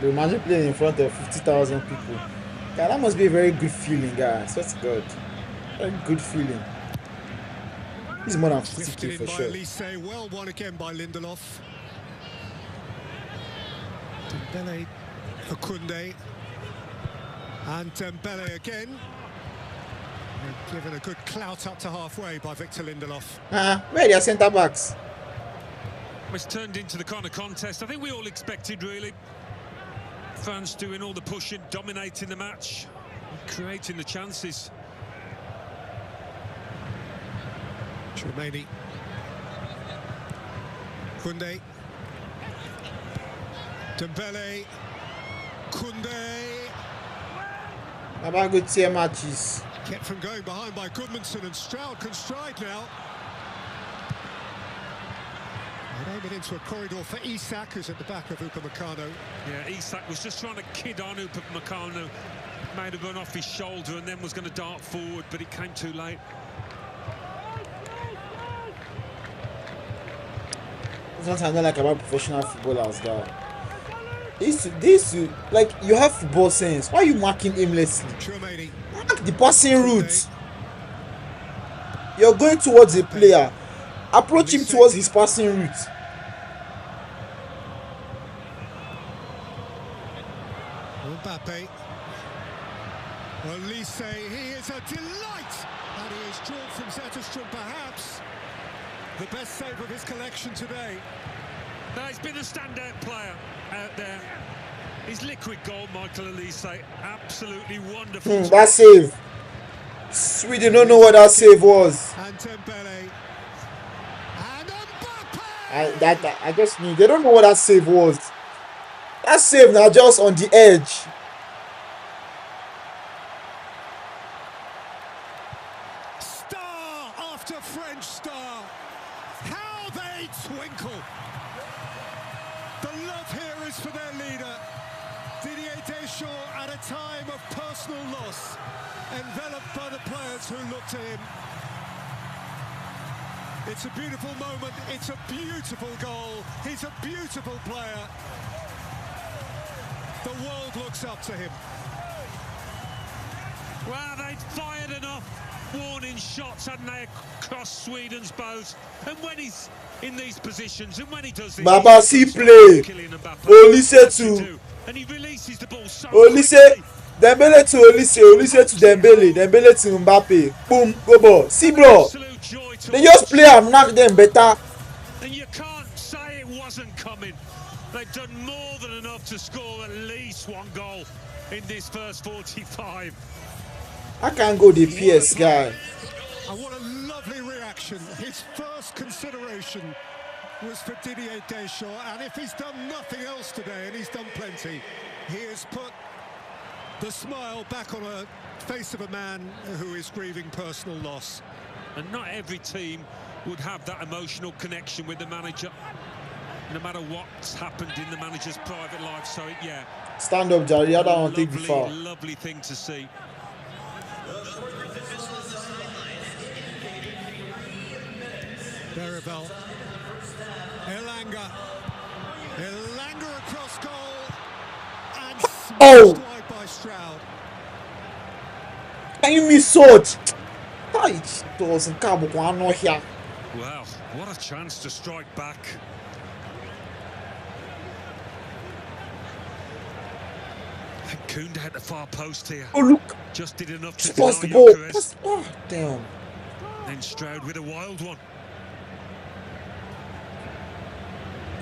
Imagine playing in front of 50,000 people. God, that must be a very good feeling, guys. That's good. Very good feeling. He's more than 50k for sure. Elise, well won again by Lindelof. Dembele for Koundé. And Dembele again. And given a good clout up to halfway by Victor Lindelof. Where are their centre backs? It's turned into the kind of contest I think we all expected, really. France doing all the pushing, dominating the match, creating the chances. Chouameni. Koundé. Dembele. Koundé. About good tier matches. Kept from going behind by Goodmanson, and Stroud can stride now. And aim it into a corridor for Isak, who's at the back of Micalo. Yeah, Isak was just trying to kid on Micalo, made a run off his shoulder and then was going to dart forward, but it came too late. That's what I don't like about professional footballers, guys. This, like, you have football sense. Why are you marking aimlessly? Chouameni. Mark the passing route. You're going towards the player. Approach him towards his passing route. Mbappe. Elise, he is a delight! And he is drawn from Zetterstrom, perhaps the best save of his collection today. No, he's been a standout player out there. His liquid goal, Michael Elise, absolutely wonderful. That save. Sweden don't know what that save was. And Dembele. And Mbappe! I just knew. They don't know what that save was. That save now just on the edge. Star after French star. How they twinkle. The love here is for their leader. Didier Deschamps at a time of personal loss, enveloped by the players who look to him. It's a beautiful moment, it's a beautiful goal, he's a beautiful player. The world looks up to him. Well, they'd fired enough warning shots, hadn't they, across Sweden's bows. And when he's in these positions, and when he does this, Baba, see play. Olise too. And he releases the ball so Olise. quickly. Dembele to Olise, Olise to Dembele, Dembele to Mbappe. Boom, go ball. See, An bro. absolute joy to They just watch. play and knock them better. And you can't say it wasn't coming. They've done more than enough to score at least one goal in this first 45. I can't go the What a PS play. guy. And what a lovely reaction. His first consideration was for Didier Deschamps, and if he's done nothing else today, and he's done plenty, he has put the smile back on the face of a man who is grieving personal loss. And not every team would have that emotional connection with the manager, no matter what's happened in the manager's private life. So, yeah, Stand up, Jerry. I don't want to take the lovely, foul. lovely thing to see. Berivel. Elanga across goal. And smashed Oh, wide by Stroud. can you miss such? It doesn't come one here. Wow, what a chance to strike back. And Kounda at the far post here. Oh, look. Just did enough to Just deny pass the ball. Gyökeres. Oh, damn. Then Stroud with a wild one.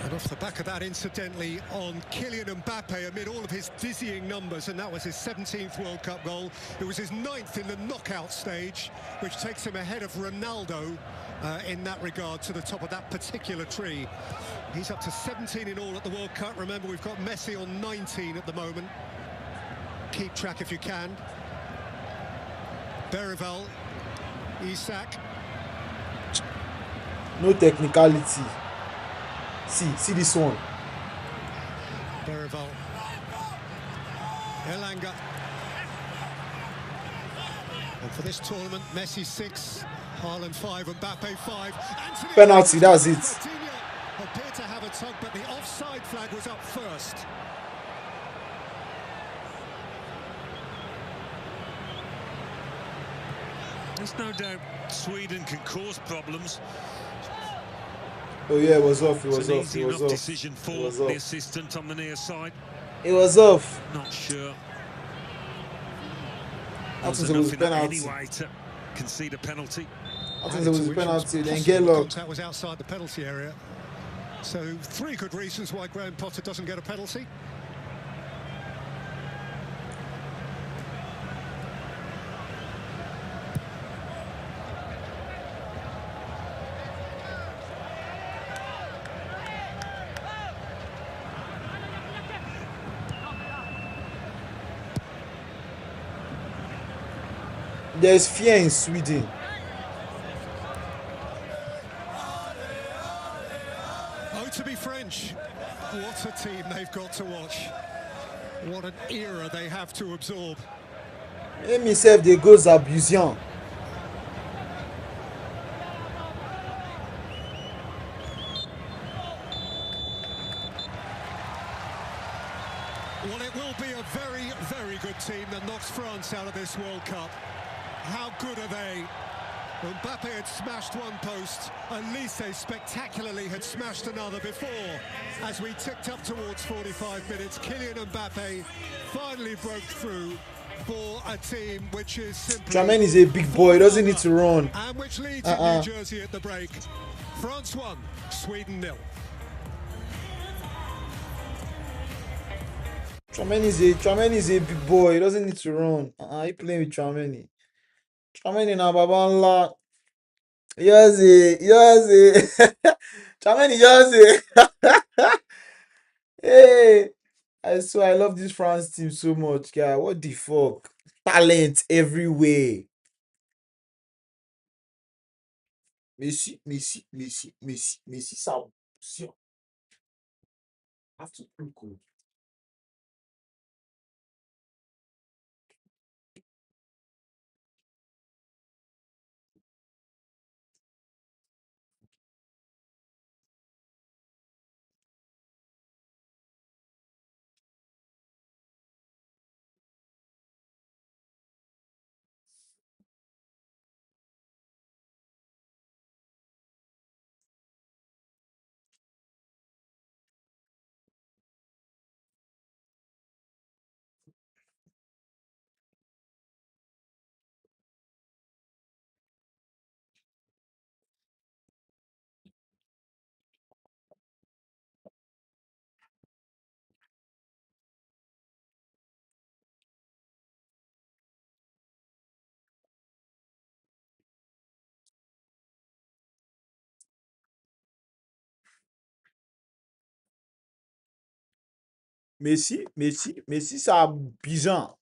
And off the back of that, incidentally, on Kylian Mbappe, amid all of his dizzying numbers, and that was his 17th World Cup goal. It was his 9th in the knockout stage, which takes him ahead of Ronaldo in that regard, to the top of that particular tree. He's up to 17 in all at the World Cup. Remember, we've got Messi on 19 at the moment. Keep track if you can. Berivel, Isak. No technicality. See this one. Berivel. Elanga. And for this tournament, Messi 6, Haaland 5, Mbappe 5. Anthony Penalty, that's it. Coutinho appeared to have a tug, but the offside flag was up first. There's no doubt Sweden can cause problems. Oh yeah, it was off. It It's was an off. easy It was enough off. decision It for was the off. assistant on the near side. It was off. Not sure. I There was think it was enough in that penalty. anyway to concede a penalty. I think it was a penalty. Then Possible get locked. contact was outside the penalty area. So 3 good reasons why Graham Potter doesn't get a penalty. There's fear in Sweden. Oh, to be French. What a team they've got to watch. What an era they have to absorb. Let me say they goes abusing. Well, it will be a very, very good team that knocks France out of this World Cup. How good are they? Mbappe had smashed one post, Elise spectacularly had smashed another before. As we ticked up towards 45 minutes, Kylian Mbappe finally broke through for a team which is simply... Jermaine is a big boy. He doesn't need to run. And which leads in New Jersey at the break. France 1, Sweden 0. Trameni is a big boy. He doesn't need to run. He playing with Trameni. Trameni na Babanla. Yours. Trameni yours. Hey, I swear I love this France team so much, guy. What the fuck? Talent everywhere. Messi, ça. Have to look. Messi, ça bizarre.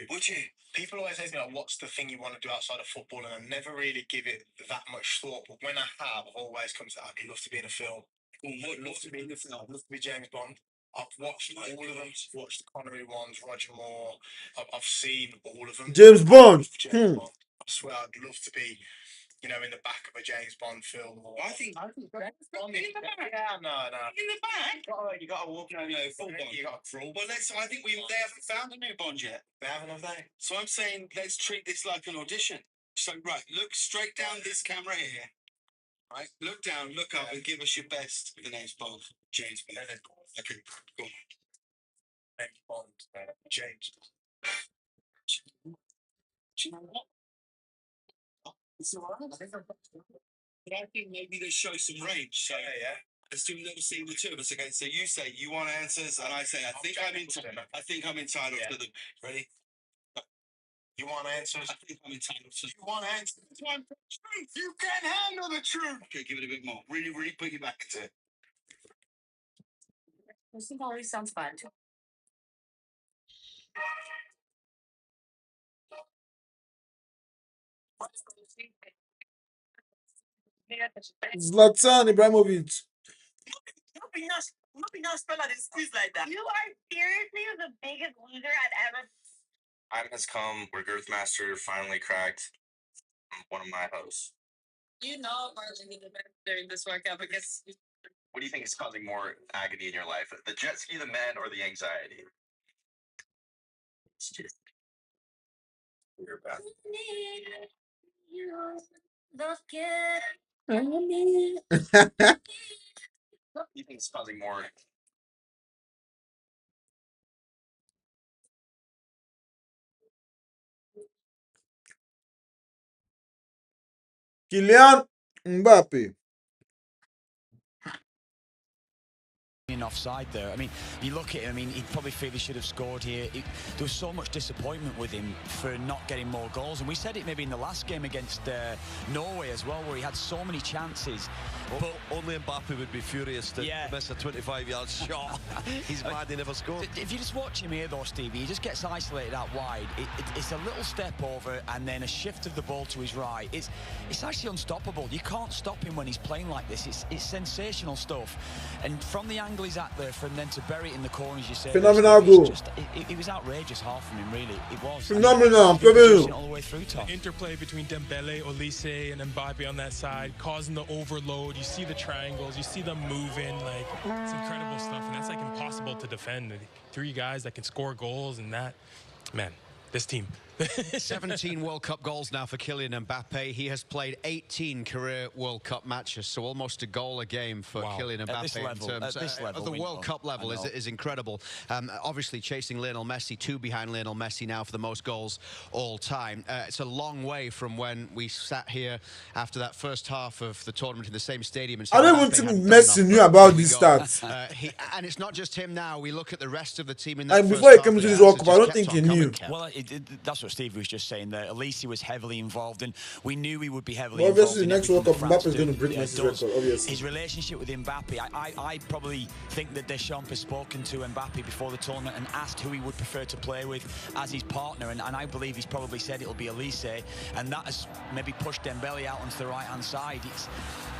Would you? People always ask me, like, what's the thing you want to do outside of football? And I never really give it that much thought. But when I have, I've always come to, I'd love to be in a film. I'd love to be in a film. I'd love to be James Bond. I've watched all of them. I've watched the Connery ones, Roger Moore. I've seen all of them. James Bond. James Bond. I swear I'd love to be, you know, in the back of a James Bond film. I think James Bond in the back. Yeah, no. In the back? You got to walk around, you know, full Bond. You got to crawl. Well, I think they haven't found a new Bond yet. They haven't, have they? So I'm saying let's treat this like an audition. So, right, look straight down this camera here. Right, look down, look up, and give us your best. The name's Bond. James Bond. Okay, cool. James Bond. James. Do you know what? It's all right. But I think maybe they show some range. So yeah. Let's do a little scene with the two of us. Okay. So you say you want answers, and I say I think I'm entitled to them. Ready? You want answers? I think I'm entitled to. You want answers? You want the truth? You can handle the truth. Okay, give it a bit more. Really, really put your back into it. This always sounds fun. Zlatan Ibrahimovic. Not spell out his squeeze like that. You are seriously the biggest loser I've ever. Time has come where Girthmaster finally cracked one of my hosts. You know, Marlon, during this workout because. What do you think is causing more agony in your life? The jet ski, the men, or the anxiety? It's just. You're bad. What do you think is causing more? Kylian Mbappe. Offside there. I mean, you look at him, I mean, he'd probably feel he should have scored here. There was so much disappointment with him for not getting more goals. And we said it maybe in the last game against Norway as well, where he had so many chances. But only Mbappe would be furious to miss a 25-yard shot. He's mad he never scored. If you just watch him here, though, Stevie, he just gets isolated out wide. It's a little step over and then a shift of the ball to his right. It's actually unstoppable. You can't stop him when he's playing like this. It's sensational stuff. And from the angle he's at there, from then to bury it in the corners, you say. Phenomenal goal. It was outrageous, half from him, really. It was. Phenomenal. All the way through, Tom. The interplay between Dembele, Olise, and Mbappe on that side, causing the overload. You see the triangles, you see them moving. Like, it's incredible stuff, and that's like impossible to defend. 3 guys that can score goals, and that, man, this team. 17 World Cup goals now for Kylian Mbappe. He has played 18 career World Cup matches, so almost a goal a game for Kylian Mbappe. At this level, at the World Cup level is incredible. Obviously chasing Lionel Messi, 2 behind Lionel Messi now for the most goals all time. It's a long way from when we sat here after that first half of the tournament in the same stadium. And I don't even think Messi knew about these stats. And it's not just him now. We look at the rest of the team in that first before he half came into there, this World Cup, I just don't kept think on he coming. knew. Well, that's what Steve was just saying there. Elise was heavily involved, and we knew he would be heavily Well, involved obviously, in the next everything World that Cup, France Mbappe is going to break Messi's record, obviously. His relationship with Mbappe, I probably think that Deschamps has spoken to Mbappe before the tournament and asked who he would prefer to play with as his partner, and I believe he's probably said it'll be Elise, and that has maybe pushed Dembele out onto the right-hand side.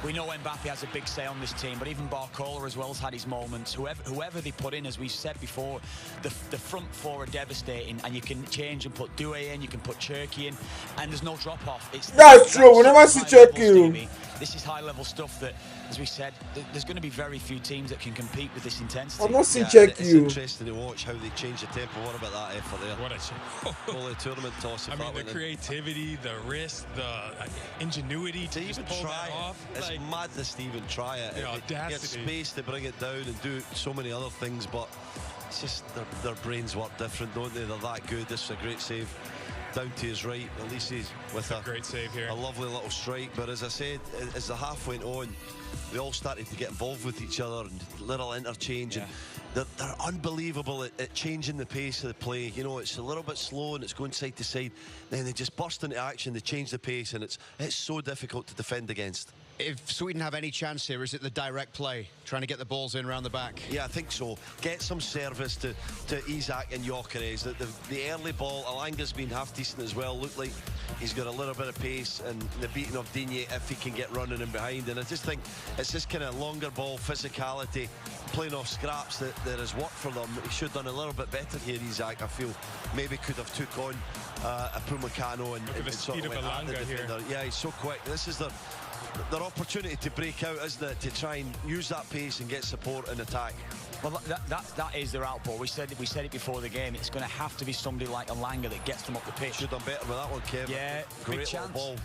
We know Mbappe has a big say on this team, but even Barcola as well has had his moments. Whoever they put in, as we've said before, the front four are devastating, and you can change and put Doué in, you can put Cherky in, and there's no drop-off. That's true. We never see Cherky. This is high-level stuff that, as we said, there's going to be very few teams that can compete with this intensity. I've not seen Cherky. It's interesting to watch how they change the tempo. What about that effort there? What a All the tournament toss. I mean, the creativity, the risk, the ingenuity to even pull try that off. It's madness to even try it. The It gets audacity. space to bring it down and do so many other things, but it's just their brains work different, don't they? They're that good. This is a great save. Down to his right, Elise with a great save here. A lovely little strike. But as I said, as the half went on, they all started to get involved with each other and little interchange. Yeah. And they're unbelievable at changing the pace of the play. You know, it's a little bit slow and it's going side to side. Then they just burst into action, they change the pace, and it's so difficult to defend against. If Sweden have any chance here, is it the direct play, trying to get the balls in around the back? Yeah, I think so. Get some service to Isak and Gyökeres. The early ball, Alanga's been half decent as well. Looked like he's got a little bit of pace, and the beating of Digne if he can get running in behind. And I just think it's this kind of longer ball physicality, playing off scraps that has worked for them. He should have done a little bit better here, Isak. I feel maybe could have took on a Micalo and Look at the sort speed of of went at the Elanga here. defender. Yeah, he's so quick. This is their opportunity to break out, isn't it? To try and use that pace and get support and attack. Well, that is their outball. We said it before the game. It's going to have to be somebody like Elanga that gets them up the pitch. Should have done better with that one, Kevin. Yeah, great big chance. ball.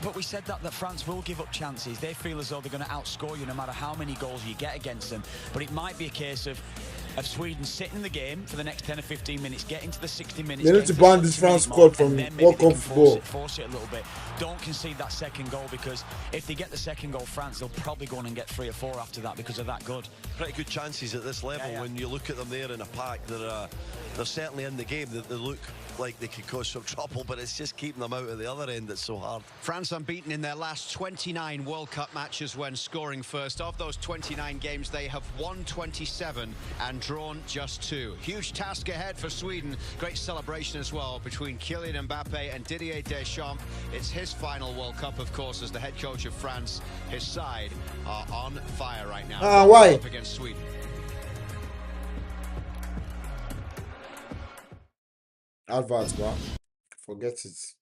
But we said that France will give up chances. They feel as though they're going to outscore you no matter how many goals you get against them. But it might be a case of Sweden sitting the game for the next 10 or 15 minutes, getting to the 60 minutes. They need to ban this France squad from World Cup football. Force it a little bit. Don't concede that second goal, because if they get the second goal, France, they'll probably go on and get 3 or 4 after that because they're that good. Pretty good chances at this level. Yeah. When you look at them there in a pack, they're certainly in the game. They look like they could cause some trouble, but it's just keeping them out at the other end that's so hard. France unbeaten in their last 29 World Cup matches when scoring first. Of those 29 games, they have won 27 and drawn just 2. Huge task ahead for Sweden. Great celebration as well between Kylian Mbappe and Didier Deschamps. It's his final World Cup, of course, as the head coach of France. His side are on fire right now. Why? Up against Sweden. Adverts, bro. Forget it.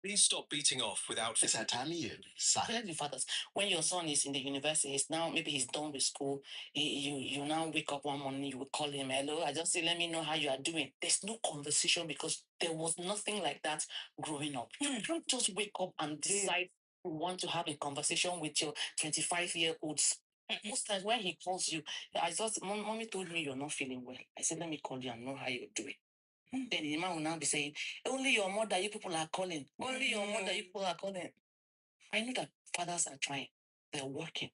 Please stop beating off without. It's a time you. Especially fathers, when your son is in the university, he's now maybe he's done with school. You now wake up one morning, you will call him, hello. I just say, let me know how you are doing. There's no conversation because there was nothing like that growing up. You don't just wake up and decide you want to have a conversation with your 25-year-old. Most times when he calls you, mommy told me you're not feeling well. I said, let me call you and know how you're doing. Then the man will now be saying, only your mother, you people are calling. Only your mother, you people are calling. I know that fathers are trying. They're working.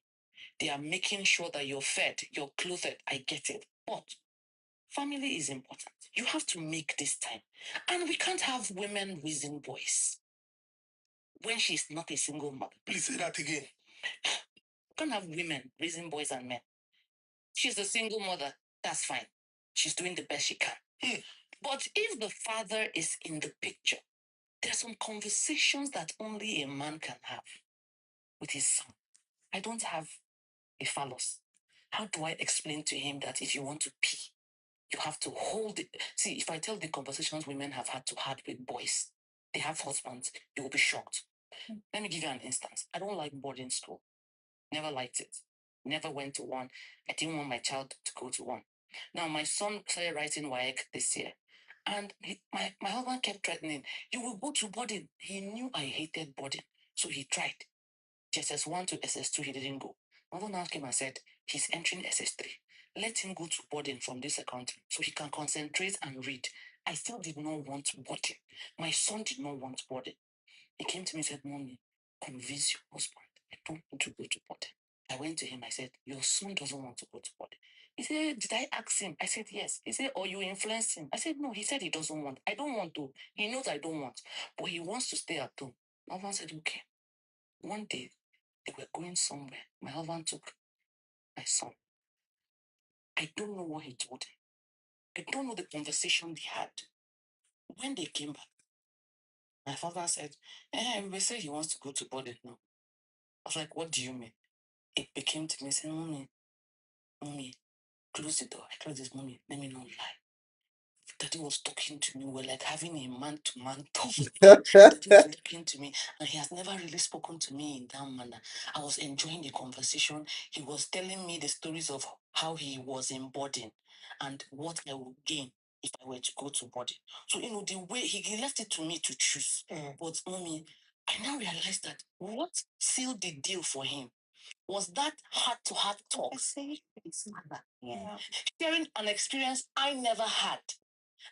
They are making sure that you're fed, you're clothed. I get it. But family is important. You have to make this time. And we can't have women raising boys when she's not a single mother. Please say that again. We can't have women raising boys and men. She's a single mother. That's fine. She's doing the best she can. But if the father is in the picture, there's some conversations that only a man can have with his son. I don't have a phallus. How do I explain to him that if you want to pee, you have to hold it? See, if I tell the conversations women have had to have with boys, they have husbands, you will be shocked. Let me give you an instance. I don't like boarding school. Never liked it. Never went to one. I didn't want my child to go to one. Now, my son started writing WAEC this year. And my husband kept threatening, you will go to boarding. He knew I hated boarding. So he tried. SS1 to SS2, he didn't go. My husband now came and said, he's entering SS3. Let him go to boarding from this account so he can concentrate and read. I still did not want boarding. My son did not want boarding. He came to me and said, Mommy, convince your husband. I don't want to go to boarding. I went to him. I said, your son doesn't want to go to boarding. He said, did I ask him? I said, yes. He said, oh, you influenced him. I said, no. He said he doesn't want. I don't want to. He knows I don't want. But he wants to stay at home. My husband said, okay. One day, they were going somewhere. My husband took my son. I don't know what he told him. I don't know the conversation they had. When they came back, my father said, we say he wants to go to boarding now. I was like, what do you mean? It became to me saying, Mommy, close the door. I closed this, Mommy, let me not lie. Daddy was talking to me. We're like having a man-to-man talk. Daddy was talking to me, and he has never really spoken to me in that manner. I was enjoying the conversation. He was telling me the stories of how he was in boarding and what I would gain if I were to go to boarding. So, the way he left it to me to choose. But, Mommy, I now realized that what sealed the deal for him was that heart-to-heart talk. Yeah. Sharing an experience I never had.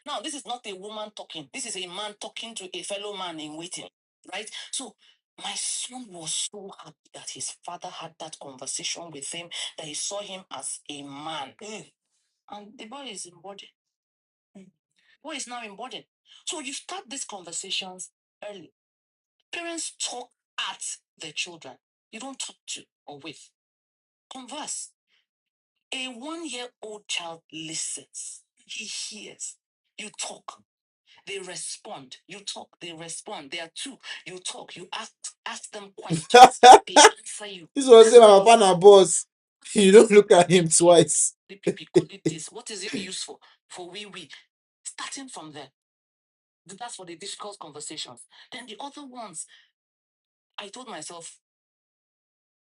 Now, this is not a woman talking. This is a man talking to a fellow man in waiting, right? So my son was so happy that his father had that conversation with him, that he saw him as a man. And the boy is in body. Boy is now in body. So you start these conversations early. Parents talk at their children. You don't talk to or with. Converse. A 1-year-old child listens. He hears. You talk. They respond. You talk. They respond. There are two. You talk. You ask them questions. They answer you. This was saying my partner boss. You don't look at him twice. The people call it this. What is it useful for? We. Starting from there. That's for the difficult conversations. Then the other ones, I told myself,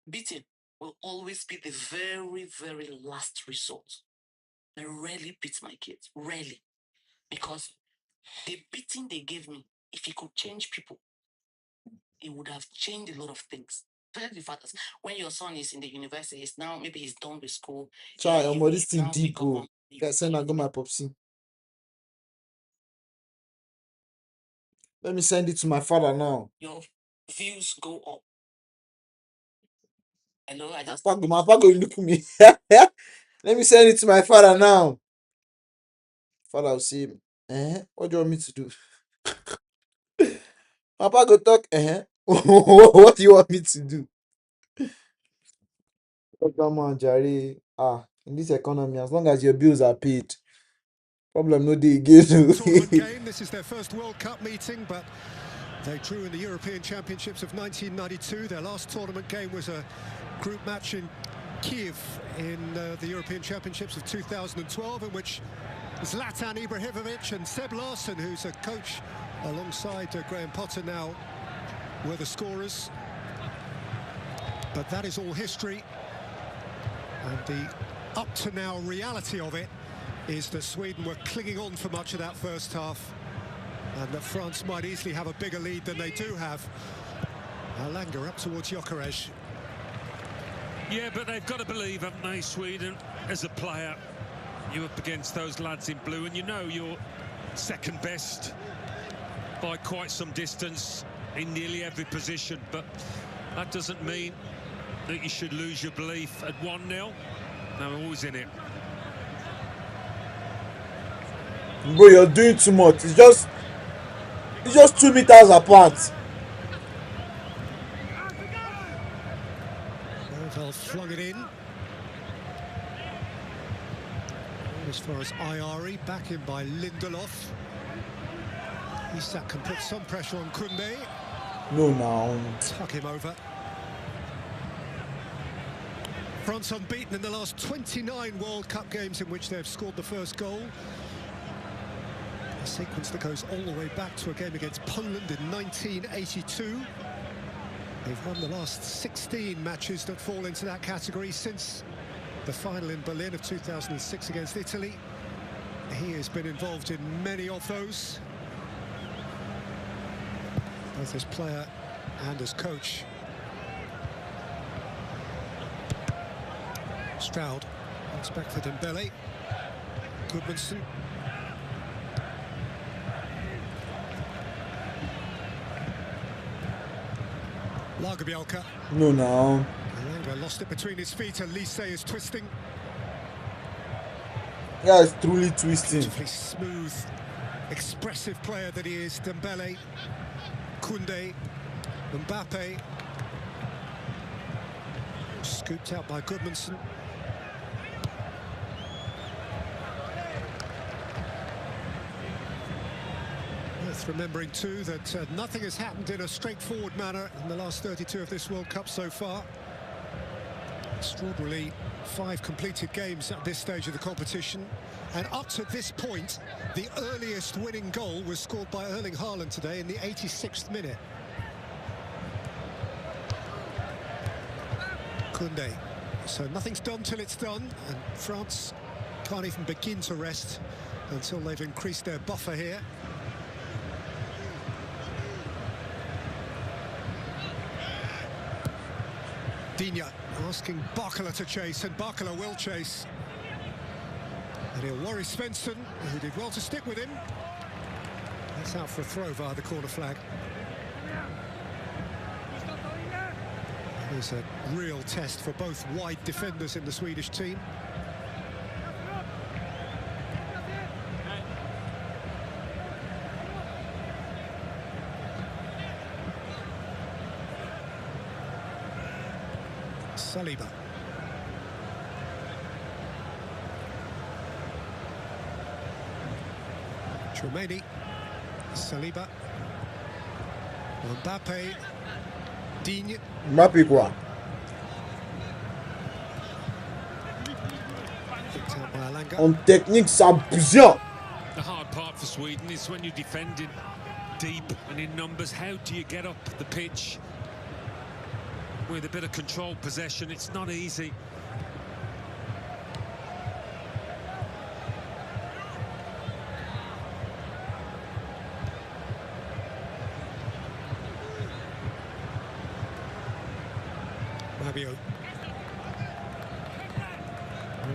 beating will always be the very, very last resort. I rarely beat my kids. Rarely. Because the beating they gave me, if it could change people, it would have changed a lot of things. Especially the fathers. When your son is in the university, he's now, maybe he's done with school. Try, this thing now deep. wake up one Send I go my popsy. Let me send it to my father now. your views go up. Hello, I just My father will look at me. Let me send it to my father now. Father will say, what do you want me to do? Papa go talk, what do you want me to do? Come on, Jerry. In this economy, as long as your bills are paid, problem no dey again. Tournament game. This is their first World Cup meeting, but they drew in the European Championships of 1992. Their last tournament game was a group match in Kiev in the European Championships of 2012, in which Zlatan Ibrahimovic and Seb Larsson, who's a coach alongside Graham Potter now, were the scorers. But that is all history. And the up-to-now reality of it is that Sweden were clinging on for much of that first half, and that France might easily have a bigger lead than they do have. Langer up towards Gyökeres. Yeah, but they've got to believe, haven't they, Sweden, as a player. You're up against those lads in blue, and you know you're second best by quite some distance in nearly every position, but that doesn't mean that you should lose your belief at 1-0. They're always in it. Bro, you're doing too much. It's just 2 meters apart. Novell flung it in. As far as Ayari, back in by Lindelof. Isak can put some pressure on Koundé. No, now. Tuck him over. France unbeaten in the last 29 World Cup games in which they've scored the first goal. A sequence that goes all the way back to a game against Poland in 1982. They've won the last 16 matches that fall into that category since the final in Berlin of 2006 against Italy. He has been involved in many of those, both as player and as coach. Stroud, looks back for Dembele. Goodmanson. Lagerbielke. No, no. Alanga lost it between his feet, and Lise is twisting. Yeah, it's truly twisting. Beautifully smooth, expressive player that he is. Dembele, Koundé, Mbappe. Scooped out by Goodmanson. Worth remembering too that nothing has happened in a straightforward manner in the last 32 of this World Cup so far. Extraordinarily, 5 completed games at this stage of the competition, and up to this point the earliest winning goal was scored by Erling Haaland today in the 86th minute. Koundé. So nothing's done till it's done, and France can't even begin to rest until they've increased their buffer here. Digne asking Barcola to chase, and Barcola will chase. And he'll worry Svensson, who did well to stick with him. That's out for a throw via the corner flag. It's a real test for both wide defenders in the Swedish team. Saliba. Tchouameni. Saliba. Mbappe. Digne. Mbappe quoi? Picked out by Alanga. En technique, ça bien. The hard part for Sweden is when you're defending deep and in numbers, how do you get up the pitch with a bit of controlled possession? It's not easy. Rabiot.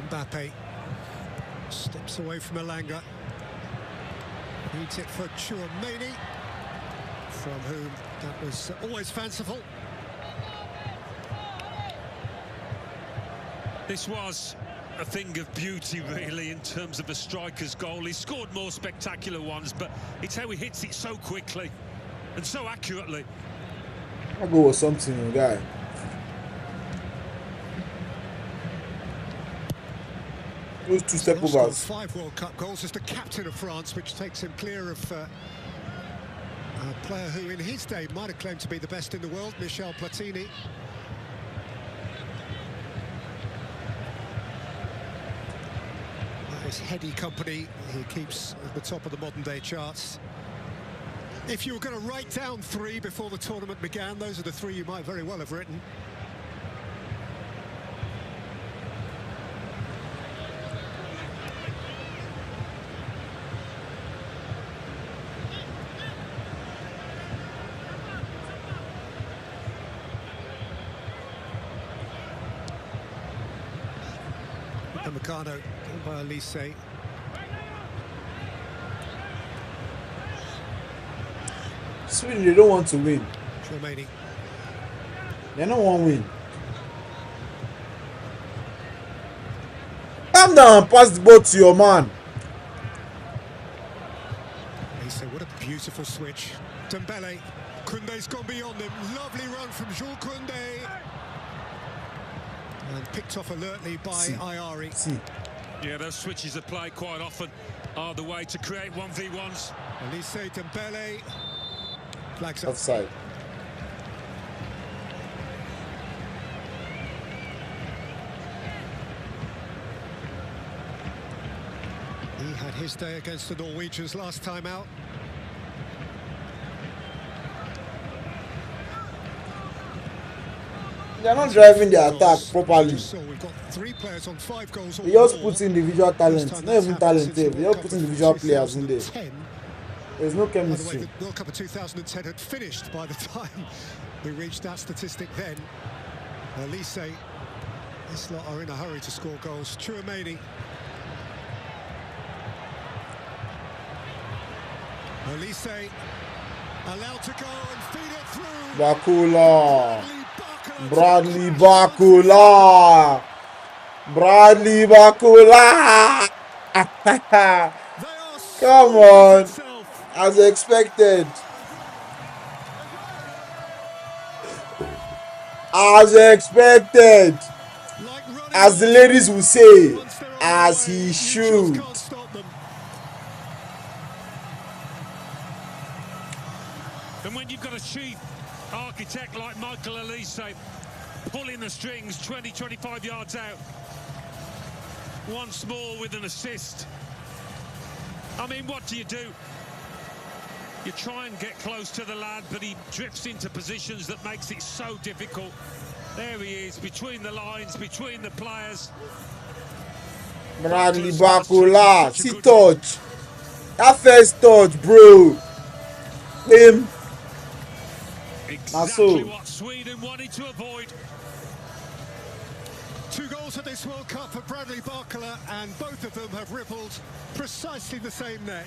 Mbappe steps away from Alanga. Needs it for Tchouameni, from whom that was always fanciful. This was a thing of beauty, really, in terms of a striker's goal. He scored more spectacular ones, but it's how he hits it so quickly and so accurately. I'll go with something, guy. Those two step overs. 5 World Cup goals as the captain of France, which takes him clear of a player who in his day might have claimed to be the best in the world, Michel Platini. His heady company he keeps at the top of the modern day charts. If you were going to write down 3 before the tournament began, those are the 3 you might very well have written. Micalo by Lise. Sweden, they don't want to win. Tchouameni. They don't want to win. Calm down, pass the ball to your man. Lise, what a beautiful switch. Dembele. Koundé's gone beyond him. Lovely run from Jules Koundé. And picked off alertly by Ayari. Yeah, those switches of play quite often are the way to create 1v1s. Elise Dembele. Flags up. Offside. He had his day against the Norwegians last time out. They're not driving the attack properly. So we've got 3 players on 5 goals. They just put individual talent, not even talent. They just put individual players in there. There's no chemistry. By the way, the World Cup of 2010 had finished by the time we reached that statistic then. Elise, this lot are in a hurry to score goals. Chouameni. Elise allowed to go and feed it through. Bakula. Bradley Bakula. Bradley Bakula. Come on. As expected. As expected. As the ladies will say, as he should. And when you've got a chief architect like Micalo pulling the strings 20-25 yards out, once more with an assist, I mean, what do? You try and get close to the lad, but he drifts into positions that makes it so difficult. There he is, between the lines, between the players. Bradley Bakula, see touch. That first touch, bro. Him. Exactly what Sweden wanted to avoid. 2 goals at this World Cup for Bradley Bakula, and both of them have rippled precisely the same net.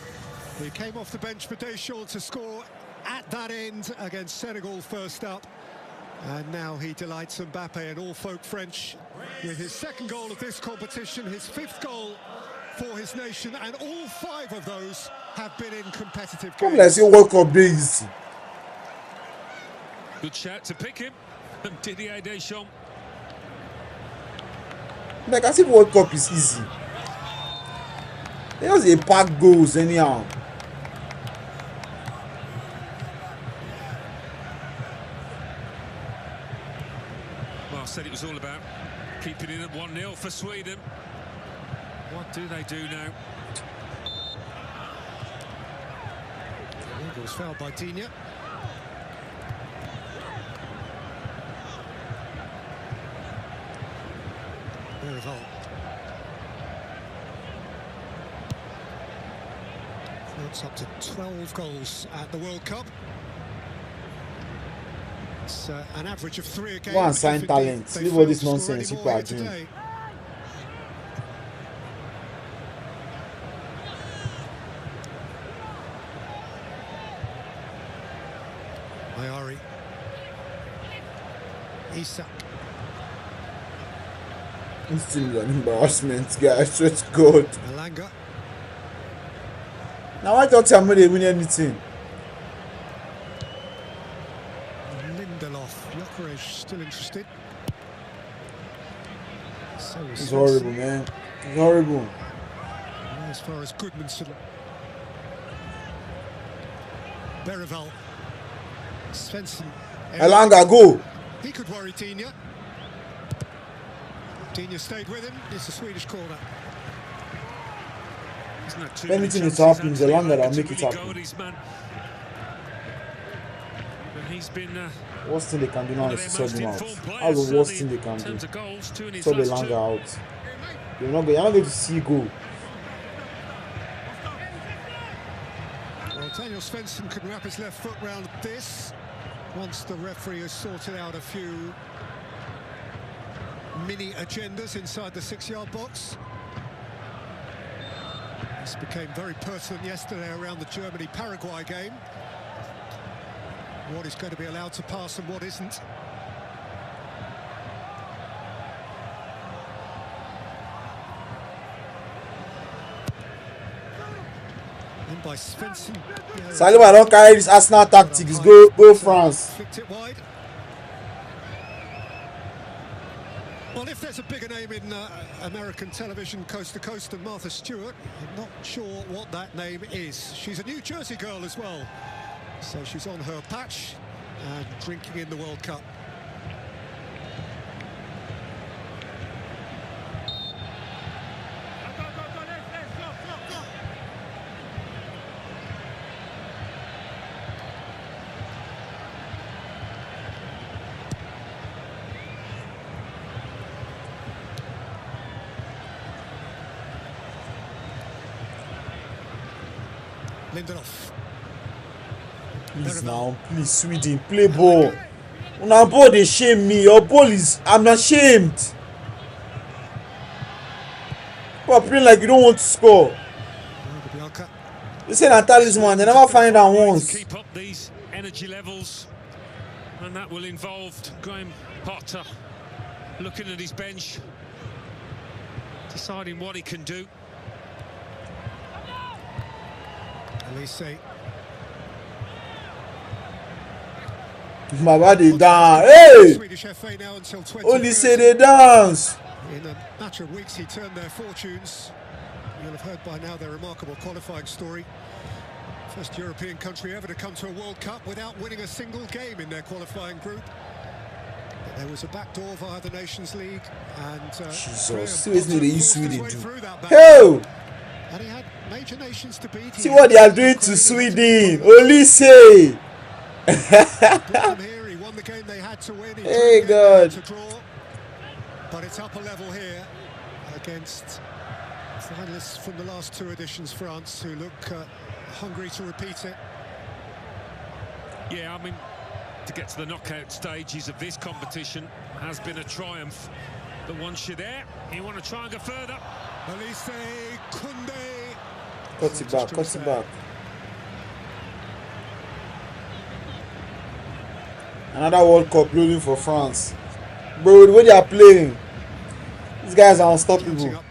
He came off the bench for Deschamps to score at that end against Senegal first up. And now he delights Mbappe and all folk French with his 2nd goal of this competition, his 5th goal for his nation, and all 5 of those have been in competitive games. Come, let's see World Cup days. Good shout to pick him from Didier Deschamps. Like, as if World Cup is easy. There's a pack goals anyhow. Well, I said it was all about keeping it at 1-0 for Sweden. What do they do now? It was fouled by Digne. It's up to 12 goals at the World Cup. It's an average of 3 a game. Go and sign talent. Leave all this nonsense people are doing. Ayari. Isak. It's still an embarrassment, guys. So it's good. Alanga. Now I thought somebody win anything. Lindelof. Jokerej still interested. So it's horrible, man. It's horrible. As far as Goodmanson. Berreval. Svensson. Alanga, go. He could worry Digne. Digne stayed with him. It's a Swedish corner. If anything is happening, Alanga will make it happen. Worst thing they can do now is to sub him out. That's the worst thing they can do. Sub Alanga out. You're not going to see goal. Well, Daniel Svensson can wrap his left foot round this once the referee has sorted out a few mini agendas inside the 6-yard box. This became very pertinent yesterday around the Germany-Paraguay game. What is going to be allowed to pass and what isn't. And by Svensson. Saliba don't carry this Arsenal tactics. Go France. Flicked it wide. Well, if there's a bigger name in American television coast to coast than Martha Stewart, I'm not sure what that name is. She's a New Jersey girl as well. So she's on her patch and drinking in the World Cup. Lindelof. Please now, please Sweden, play ball. Una ball they shame me. Your ball is, I'm ashamed. You are playing like you don't want to score. You say that talisman, they never find that once. Keep up these energy levels, and that will involve Graham Potter looking at his bench, deciding what he can do. Elise. Baba they dance. Hey! Only say they dance. In a matter of weeks, he turned their fortunes. You'll have heard by now their remarkable qualifying story. First European country ever to come to a World Cup without winning a single game in their qualifying group. But there was a backdoor via the Nations League, and Jesus, seriously, they use Sweden too. Hell! And he had major nations to beat. See what they are doing to Sweden. Only say. He won the game they had to win. Hey God. To draw. But it's up a level here against finalists from the last two editions, France, who look hungry to repeat it. Yeah, I mean, to get to the knockout stages of this competition has been a triumph. But once you're there, you want to try and go further. Elise Koundé. Cut it back, cut it back. Another World Cup loading for France. Bro, the way they are playing, these guys are unstoppable.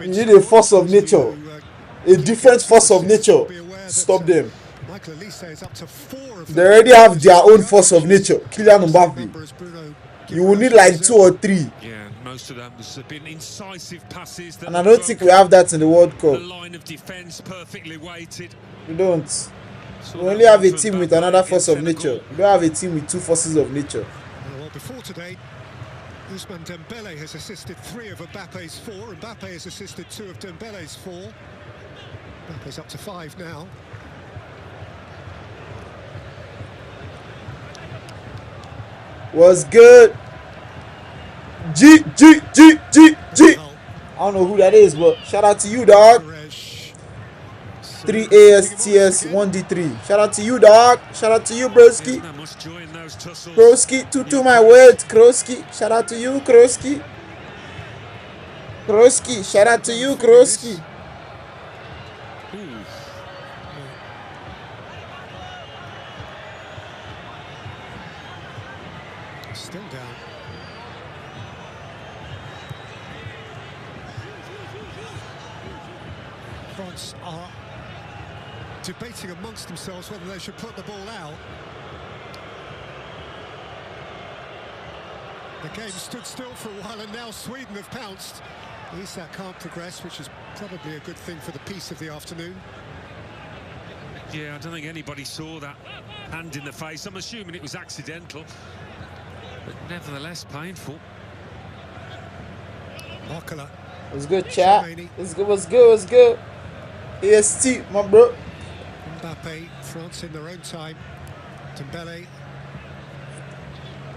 You need a force of nature, a different force of nature to stop them. They already have their own force of nature. Kylian Mbappe. You will need like 2 or 3. Yeah, most of them have been incisive passes. And I don't think we have that in the World Cup. The line of defense perfectly weighted. We don't. We only have a team with another force of nature. We don't have a team with 2 forces of nature. Well, before today, Ousmane Dembele has assisted 3 of Mbappe's 4. Mbappe has assisted 2 of Dembele's 4. Mbappe's up to 5 now. Was good. G. I don't know who that is, but shout out to you, dog. 3 ASTS 1D3. Shout out to you, dog. Shout out to you, broski. Kroski, to my words, Kroski. Shout out to you, Kroski. Kroski, shout out to you, Kroski. Still down. France are debating amongst themselves whether they should put the ball out. The game stood still for a while, and now Sweden have pounced. Isak can't progress, which is probably a good thing for the peace of the afternoon. Yeah, I don't think anybody saw that hand in the face. I'm assuming it was accidental, but nevertheless painful. Micalo. It was good, chat. It was good. AST, my bro. Mbappe, France in their own time. Dembele.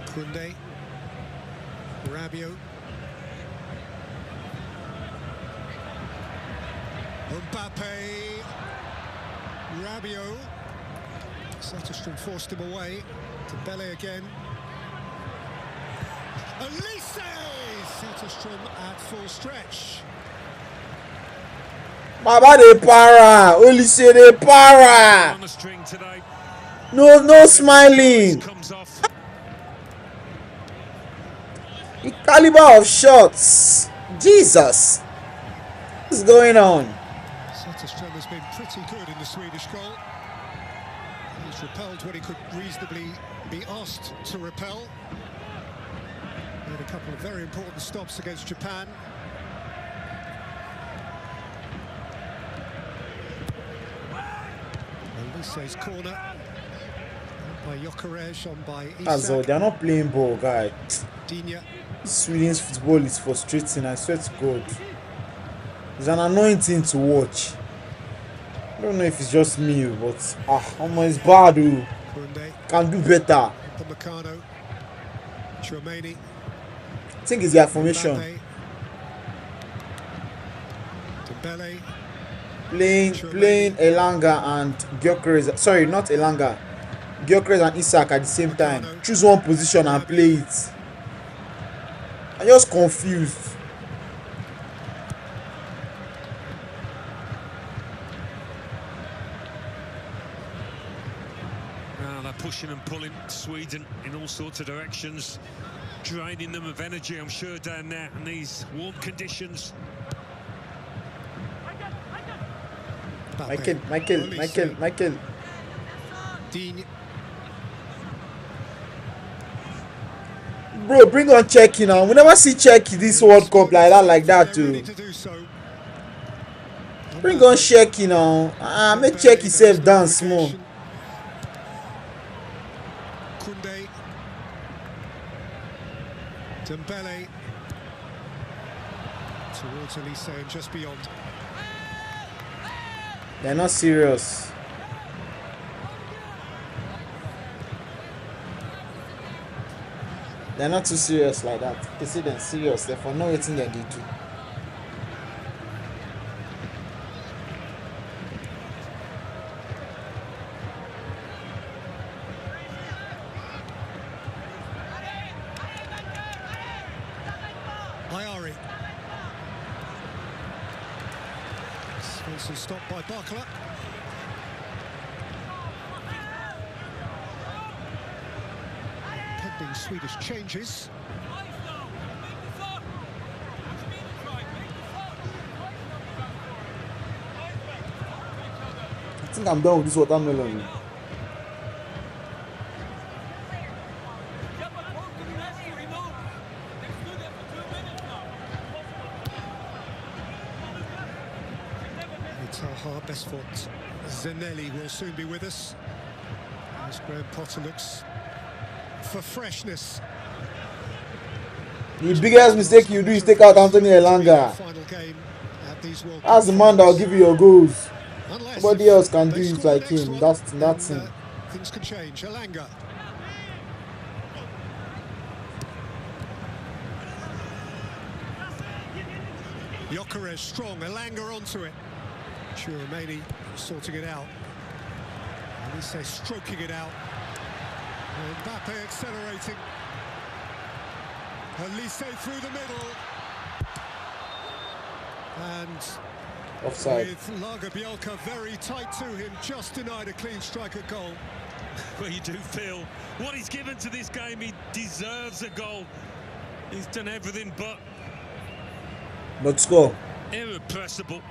Koundé. Rabiot. Mbappe. Rabiot. Satterstrom forced him away. Dembele again. Elise! Satterstrom at full stretch. Baba de para. Elise de para. No smiling. The caliber of shots. Jesus. What's going on? Satterstrom has been pretty good in the Swedish goal. He's repelled when he could reasonably be asked to repel. Made a couple of very important stops against Japan. Elise's corner. By Gyökeres, on by Isak. That's all. They're not playing ball, guy. Digne. Sweden's football is frustrating, I swear to God. It's an annoying thing to watch. I don't know if it's just me, but it's bad, dude. Can do better. Micalo. Chouameni. I think it's their formation. Dembele. playing Elanga and Gyökeres. Sorry, not Elanga. Gyökeres and Isak at the same time. Choose one position and play it. I'm just confused. They're pushing and pulling Sweden in all sorts of directions, draining them of energy, I'm sure, down there in these warm conditions. Michael. Bro, bring on Czechia now. We never see Czechia this World Cup like that too. Bring on Czechia now. Make Czechia self dance more. Dembele towards Elise and just beyond. They're not serious. They're not too serious like that. You see them serious, therefore know what they do. Svensson stopped by Micalo. Pending Swedish changes. I think I'm done with this watermelon. Best foot. Zanelli will soon be with us. As Graham Potter looks for freshness. The biggest mistake you do is take out Anthony Elanga. That's the man that will give you your goals. Nobody else can do it like him. That's him. Things can change. Elanga. Gyökeres strong. Elanga onto it. Chouameni sorting it out. Elise stroking it out. Mbappe accelerating. Elise through the middle. And offside. With Lagerbielke very tight to him, just denied a clean striker goal. Well, you do feel what he's given to this game, he deserves a goal. He's done everything but score. Irrepressible.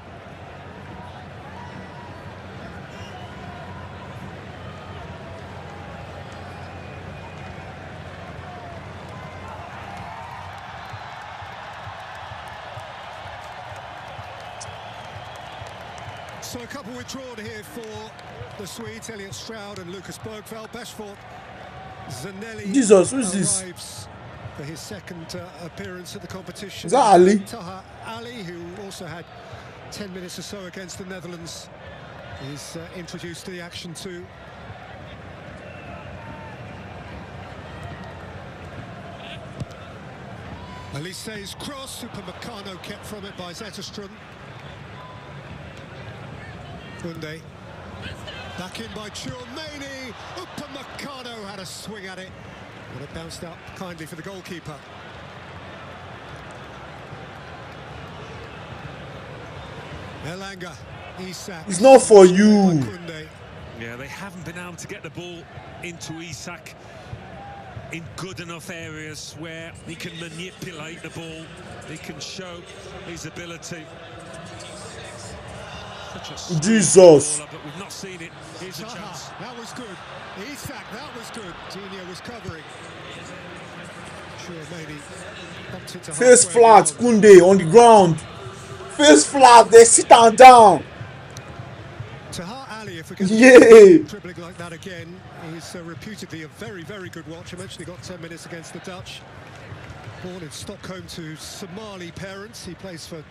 So a couple withdrawn here for the Swedes, Elliot Stroud and Lucas Bergvall. Bashford, Zanelli. Jesus, who's this? For his second appearance at the competition. Is that Ali? Taha Ali, who also had 10 minutes or so against the Netherlands, is introduced to the action too. Elise's cross, Super Micalo kept from it by Zetterström. Kunde. Back in by Chouameni. Upamecano had a swing at it. And it bounced out kindly for the goalkeeper. Elanga. Isak. It's not for you. Yeah, they haven't been able to get the ball into Isak in good enough areas where he can manipulate the ball. He can show his ability. Jesus. Baller, but we've not seen it. Here's a chance. That was good. Isak, that was good. Dino was covering. Face flat, Kunde on the ground. Face flat, they sit down. Taha Ali, if we get dribbling like that again, he's reputedly a very, very good watch. Eventually got 10 minutes against the Dutch. Born in Stockholm to Somali parents. He plays for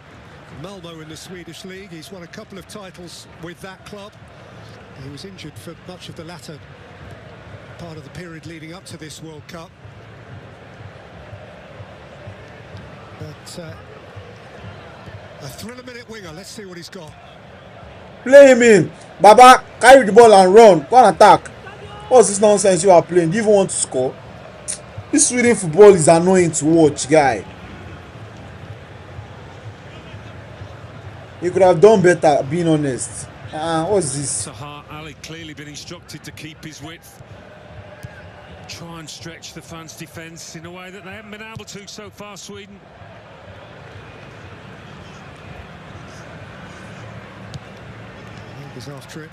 Malmo in the Swedish league. He's won a couple of titles with that club. He was injured for much of the latter part of the period leading up to this World Cup. But a thriller-minute winger. Let's see what he's got. Play him in. Baba, carry the ball and run. Go and attack. What's this nonsense you are playing? Do you even want to score? This Sweden football is annoying to watch, guy. You could have done better, being honest. What's this? Sahar Ali clearly been instructed to keep his width. Try and stretch the France defence in a way that they haven't been able to so far, Sweden. He's after it.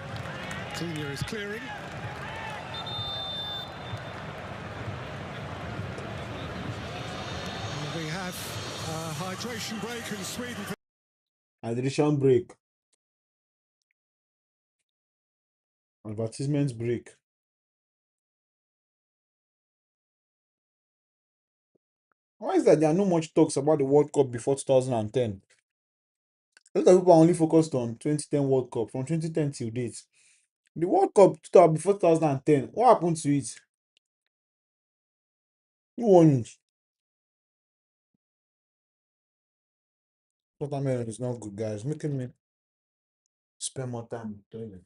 Senior is clearing. And we have a hydration break in Sweden. Hydration break. Advertisements break. Why is that there are no much talks about the World Cup before 2010? A lot of people are only focused on 2010 World Cup from 2010 till date. The World Cup before 2010, what happened to it? Who won it? Watermelon is not good, guys. Making me spend more time in the toilet.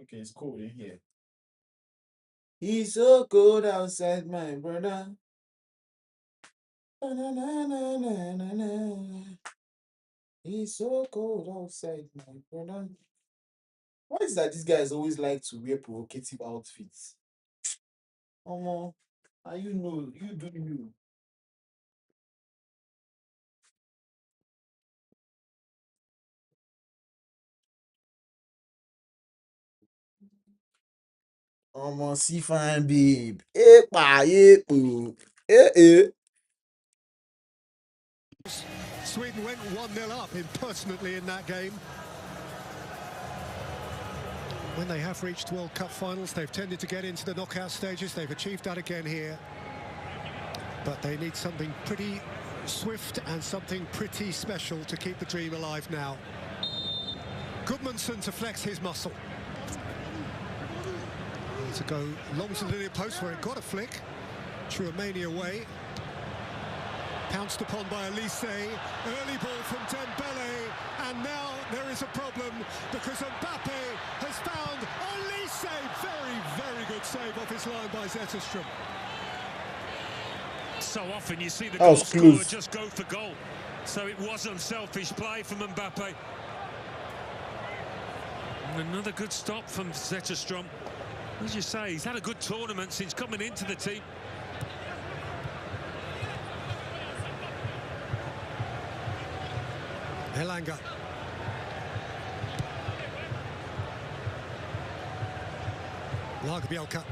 Okay, it's cold in here. He's so cold outside, my brother. Na, na, na, na, na, na, na. He's so cold outside, my brother. Why is that these guys always like to wear provocative outfits? Omo, and you know, you do you. Omo, see fine babe. Epa, epo. Eh. Sweden went 1-0 up impertinently in that game. When they have reached World Cup finals, they've tended to get into the knockout stages. They've achieved that again here. But they need something pretty swift and something pretty special to keep the dream alive now. Goodmanson to flex his muscle. To go long to the near post where it got a flick. Chouameni away. Pounced upon by Elise. Early ball from Dembele. And now there is a problem because Mbappe has found Elise. Very, very good save off his line by Zetterstrom. So often you see the goal scorer just go for goal. So it was unselfish play from Mbappe. And another good stop from Zetterstrom. As you say, he's had a good tournament since coming into the team. Elanga. Lagerbielke.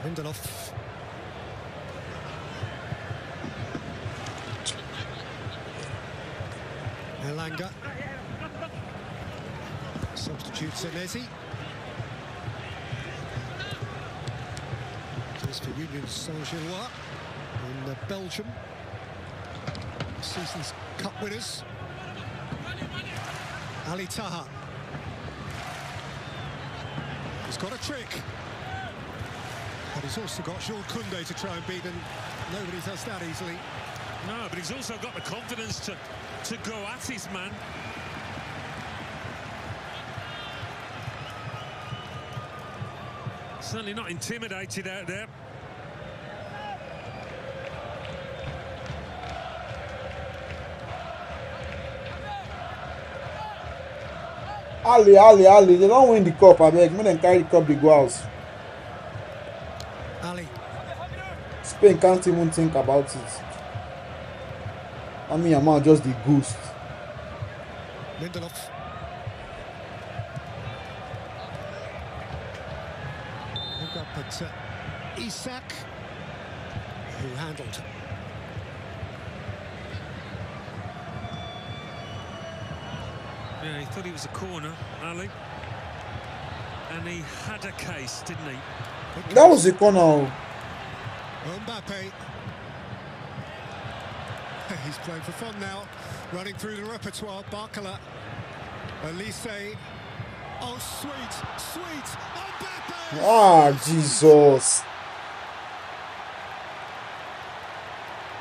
Lindelof. Elanga. Substitute Senesi. Just for Union Saint-Gilloise in Belgium. Season's cup winners. Ali Taha. He's got a trick. But he's also got Jules Koundé to try and beat, and nobody does that easily. No, but he's also got the confidence to go at his man. Certainly not intimidated out there. Ali, they don't win the cup, I beg. Make them carry the cup, they go house. Ali. Spain can't even think about it. I mean, I'm not just the ghost. Lindelof. Look up at Isak, who handled. Yeah, he thought he was a corner, Ali. And he had a case, didn't he? That was a corner. Mbappe. He's playing for fun now, running through the repertoire. Barcola, Elise. Oh, sweet, Mbappe! Ah, Jesus.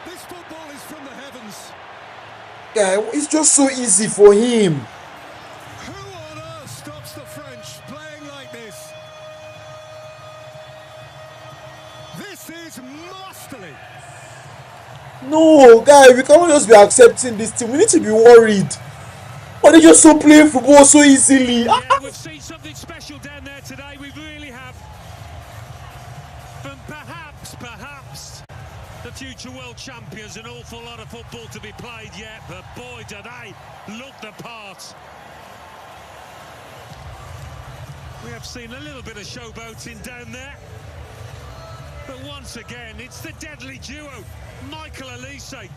This football is from the heavens. Yeah, it's just so easy for him. Who on earth stops the French playing like this? This is masterly. No, guy, we cannot just be accepting this team. We need to be worried. But they just so playing football so easily. Yeah, we've seen something special down there today. We really have. And perhaps, the future world champions. An awful lot of football to be played yet, but boy, do they look the part. We have seen a little bit of showboating down there. But once again, it's the deadly duo. Micalo,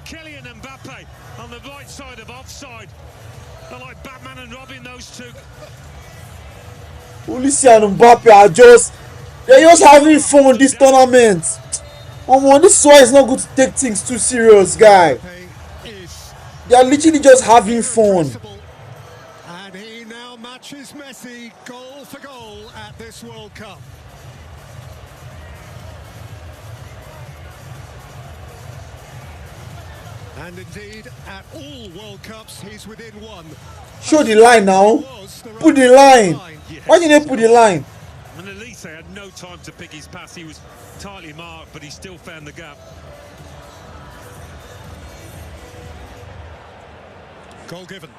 Kylian Mbappe on the right side of offside. They're like Batman and Robin, those two. Olise and Mbappe are they're just having fun this tournament. This is why it's not good to take things too serious, guy. They are literally just having fun. And he now matches Messi goal for goal at this World Cup. And indeed, at all World Cups, he's within one. Show the line now. Put the line. Why didn't they put the line? And Elise had no time to pick his pass. He was tightly marked, but he still found the gap. Goal given.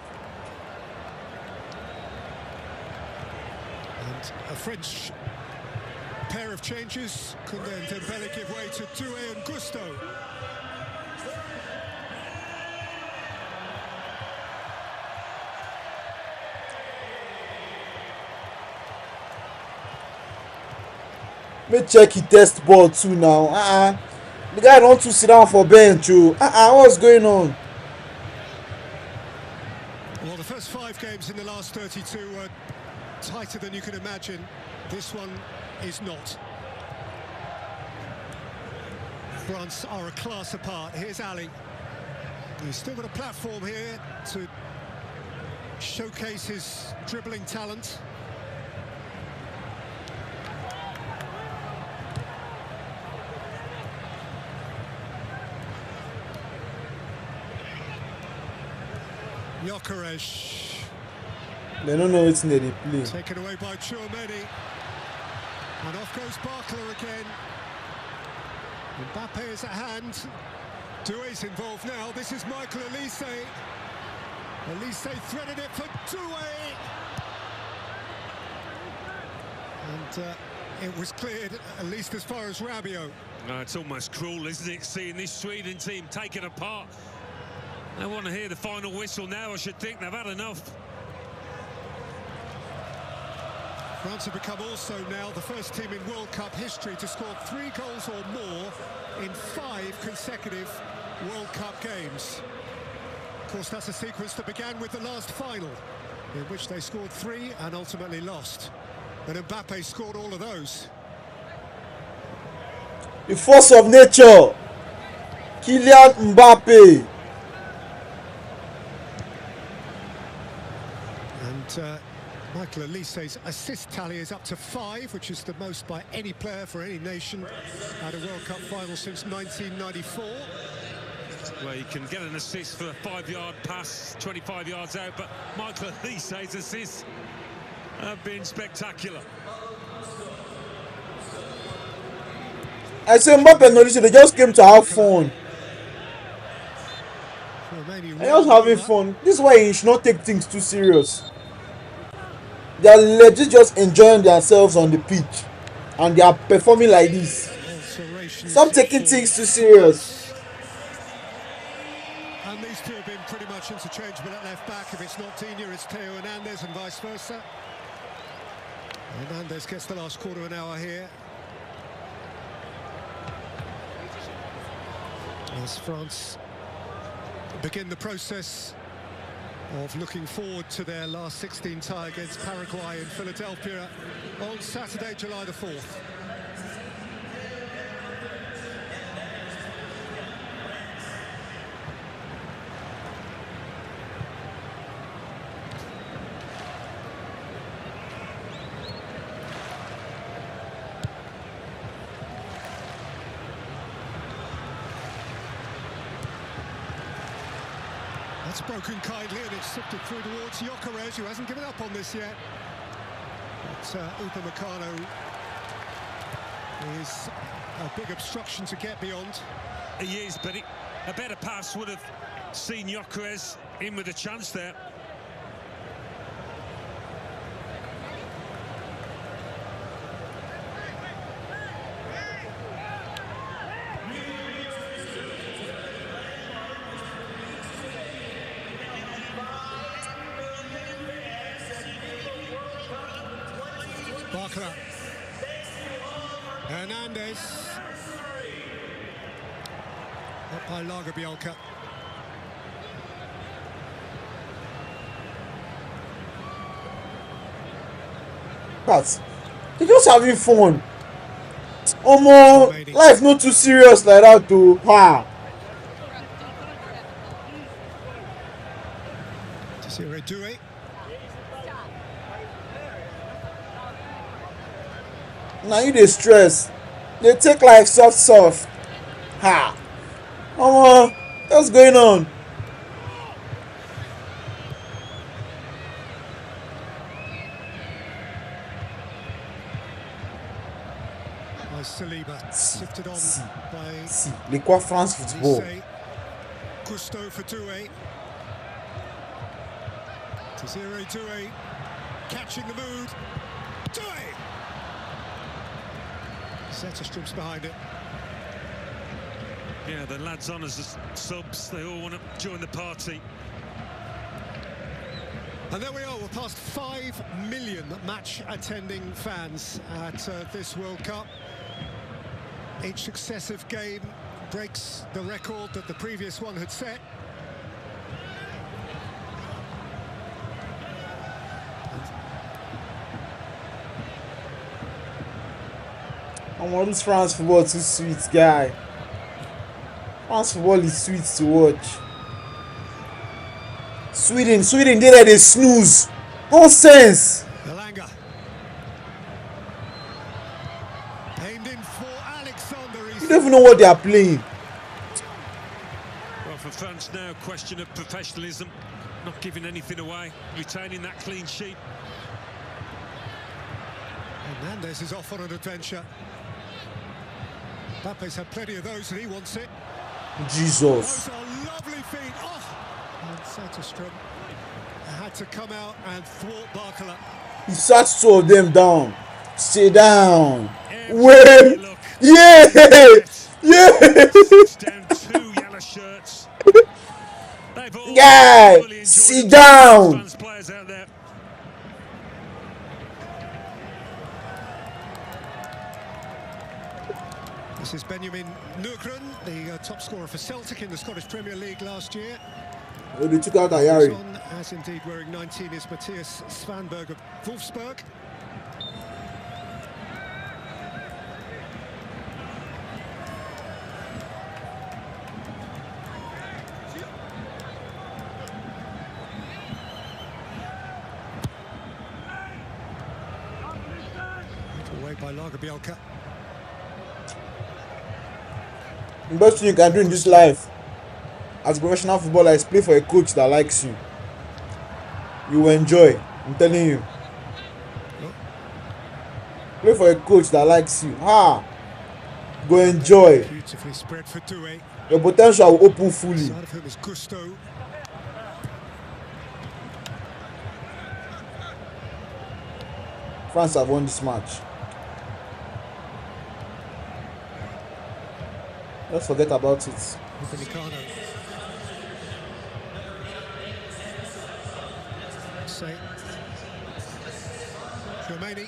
And a French pair of changes. Koundé and Dembele give way to Doué and Gusto. May check he test ball too now. The guy don't want to sit down for bench. What's going on? Well, the first 5 games in the last 32 were tighter than you can imagine. This one is not. France are a class apart. Here's Ali. He's still got a platform here to showcase his dribbling talent. Gyökeres. They don't know it's in the play. Taken away by Tchouameni. And off goes Barcola again. Mbappe is at hand. Doué's involved now. This is Michael Elise. Elise threaded it for Doué. And it was cleared, at least as far as Rabiot. No, it's almost cruel, isn't it, seeing this Sweden team take it apart. They want to hear the final whistle now, I should think. They've had enough. France have become also now the first team in World Cup history to score 3 goals or more in 5 consecutive World Cup games. Of course, that's a sequence that began with the last final. in which they scored 3 and ultimately lost. And Mbappe scored all of those. The force of nature. Kylian Mbappe. And Micalo Olise's assist tally is up to 5, which is the most by any player for any nation at a World Cup final since 1994. Well, you can get an assist for a 5-yard pass, 25 yards out, but Micalo Olise's assists have been spectacular. I say Mbappe and Olise, they just came to have fun. They're just having fun. This is why you should not take things too serious. They are legit just enjoying themselves on the pitch, and they are performing like this. Stop taking things too serious. And these two have been pretty much interchangeable at left back. If it's not Digne, it's Theo Hernandez, and vice versa. Hernandez gets the last quarter of an hour here. As France begin the process of looking forward to their last 16 tie against Paraguay in Philadelphia on Saturday, July the 4th. That's broken kindly, and it's sifted through towards Gyökeres, who hasn't given up on this yet. But Micalo is a big obstruction to get beyond. He is, but a better pass would have seen Gyökeres in with a chance there. Barkla. Hernandez. Up by Lagerbielke. But they're just having fun. Omo, life not too serious like that too. Ha. Desiree Doué. Now you dey stress. They take life soft. Ha. Omo, what's going on? Saliba sifted on by Les quoi France football. Gusto for Doué. Desiree Doué catching the mood. Doué! Zetterstrom's behind it. Yeah, the lads on as the subs, they all want to join the party. And there we are, we're past 5 million match-attending fans at this World Cup. Each successive game breaks the record that the previous one had set. Omo, this France football too sweet, guy. France football is sweet to watch. Sweden dey there dey snooze. Nonsense. Elanga. Aimed in for Alexander. You don't even know what they are playing. Well, for France now, question of professionalism, not giving anything away, retaining that clean sheet. Hernandez is off on an adventure. Mbappe's had plenty of those and he wants it. Jesus. Those are lovely feet. Oh! And Zetterstrom had to come out and thwart Barkla. He sat two of them down. Sit down. Wait. Yeah. Yeah. Down 2 yellow shirts. Guy, sit down. Players out there. This is Benjamin Nugren, the top scorer for Celtic in the Scottish Premier League last year. Oh, they took out Ayari. as indeed wearing 19 is Matthias Svanberg of Wolfsburg. Away by Lagerbielke. The best thing you can do in this life as a professional footballer is play for a coach that likes you. You will enjoy. I'm telling you. Play for a coach that likes you. Go enjoy. Beautifully spread for Doué. Your potential will open fully. Side of him is Gusto. France have won this match. Let's forget about it. Micalo. Say. Germany.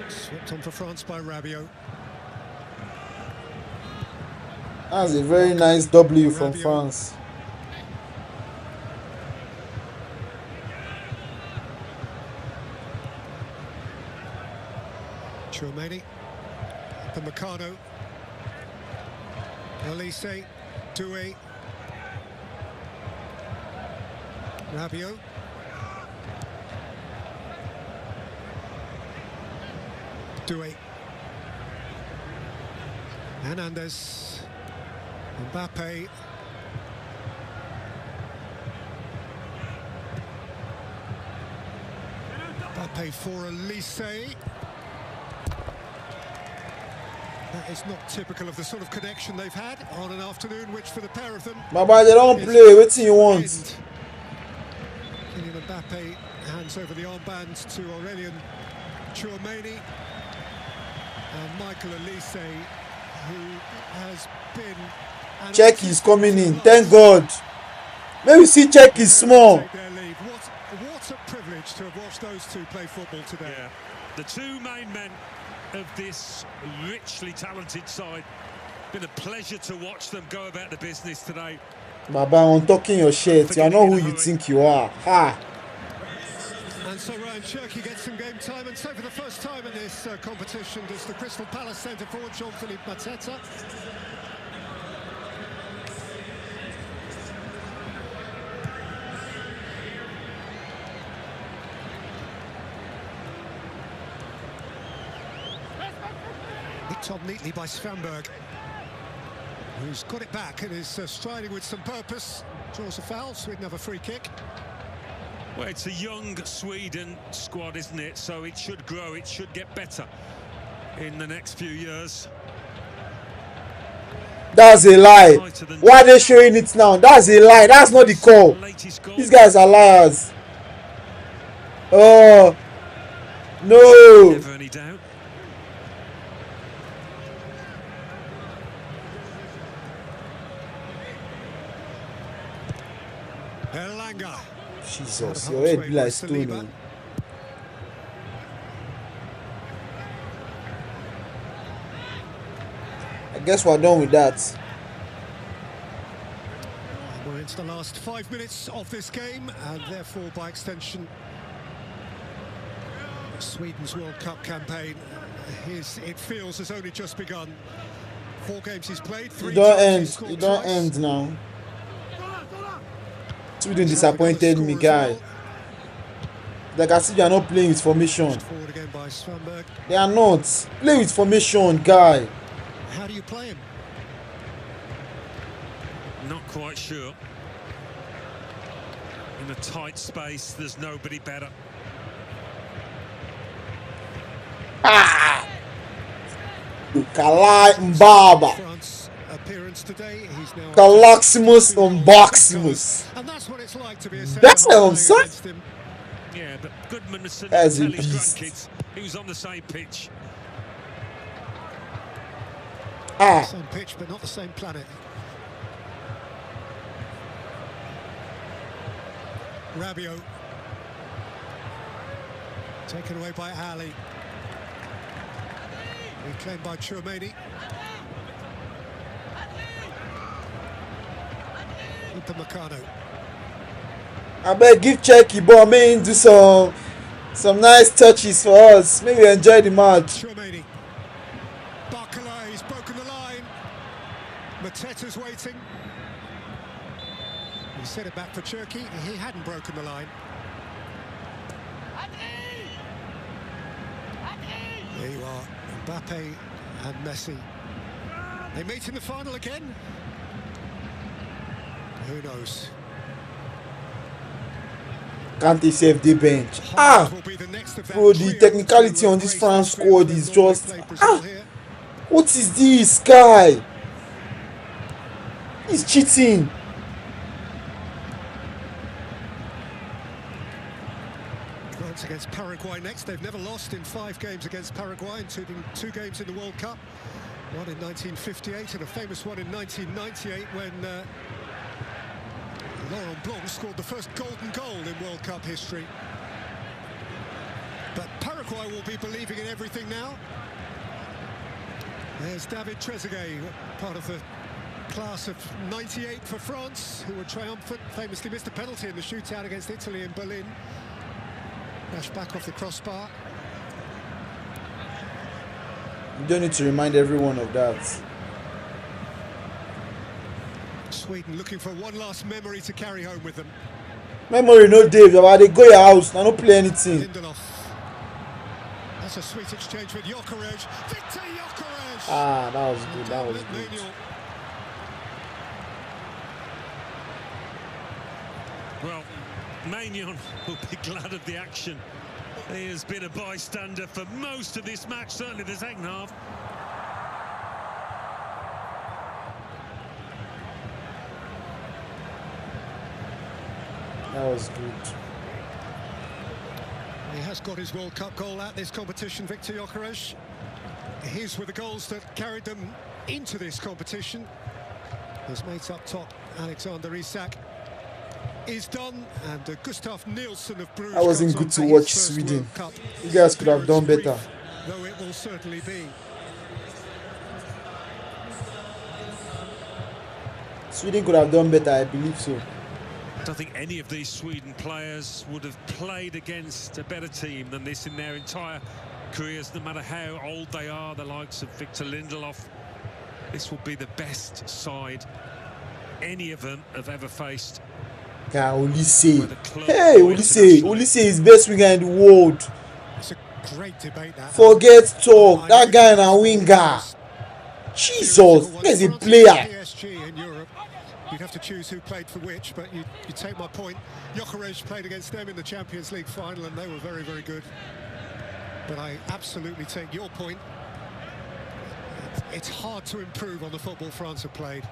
Swept on for France by Rabiot. That's a very nice W from France. Germany. The Micalo. Elise. Doué. Rabiot. Doué. Hernandez. Mbappe. Mbappe for Elise. That is not typical of the sort of connection they've had on an afternoon, which for the pair of them... Baba, they don't play. What do you want? Kylian Mbappe hands over the armband to Aurélien Tchouameni. And Michael Elise, who has been... Czech is coming in. Thank God. Maybe see Czech is small. What a privilege to have watched those two play football today. Yeah. The two main men of this richly talented side. Been a pleasure to watch them go about the business today. Baba, I'm talking your shit. You are not who you think you are. And so Ryan Cherki gets some game time, and so for the first time in this competition does the Crystal Palace centre forward Jean-Philippe Mateta. Nicked on neatly by Svanberg, who's got it back and is striding with some purpose. Draws a foul. Sweden have a free kick. Well, it's a young Sweden squad, isn't it? So it should grow, it should get better in the next few years. That's a lie. Why are they showing it now? That's a lie. That's not the call. These guys are liars. Oh, no. Never any doubt. Erlanger. Jesus, your head be like stone. I guess we're done with that. We're into the last 5 minutes of this game, and therefore, by extension, Sweden's World Cup campaign, it feels, has only just begun. 4 games he's played, 3 times. You don't end now. Sweden disappointed me, guy. Like I see, you are not playing with formation. Forward again by Svanberg. They are not. Play with formation, guy. How do you play him? Not quite sure. In a tight space, there's nobody better. Kalai Mbaba. France appearance today. He's now Galaximus Unboximus. And that's what it's like to be a That's what I'm saying. Yeah, but Goodmanson As tell a his beast. grandkids he was on the same pitch. Same pitch, but not the same planet. Rabiot. Taken away by Ali. Reclaimed by Chouameni. Into Micalo. I bet give Checky ball, man, do some nice touches for us. Maybe enjoy the match. Chouameni. Barcola, he's broken the line. Mateta's waiting. He set it back for Cherki. He hadn't broken the line. There you are, Mbappe and Messi. They meet in the final again. Who knows? Can't they save the bench? Bro, the technicality on this France squad is just what is this guy? He's cheating. France against Paraguay next. They've never lost in 5 games against Paraguay, including 2 games in the World Cup. One in 1958 and a famous one in 1998 when Laurent Blanc scored the first golden goal in World Cup history. But Paraguay will be believing in everything now. There's David Trezeguet, part of the class of 98 for France, who were triumphant, famously missed a penalty in the shootout against Italy in Berlin. Dashed back off the crossbar. You don't need to remind everyone of that. Sweden looking for one last memory to carry home with them. Memory no Dave, they go your house, I don't play anything. Lindelof. That's a sweet exchange with Gyökeres. Victor Gyökeres! Ah, that was good, that was good. Well, Maignan will be glad of the action. He has been a bystander for most of this match, certainly the second half. That was good. He has got his World Cup goal at this competition, Victor Gyökeres. His were the goals that carried them into this competition. His mates up top, Alexander Isak, is done, and Gustav Nilsson of Bruges. That wasn't good to watch Sweden. You guys could have done better. Though it will certainly be. Sweden could have done better, I believe so. I don't think any of these Sweden players would have played against a better team than this in their entire careers, no matter how old they are, the likes of Victor Lindelof. This will be the best side any of them have ever faced. Yeah, Olise. Hey, Olise is best winger in the world. It's a great debate, that. Forget talk. That guy na winger. Jesus, he's a player. in Europe. You'd have to choose who played for which, but you take my point. Gyökeres played against them in the Champions League final, and they were very, very good. But I absolutely take your point. It's hard to improve on the football France have played.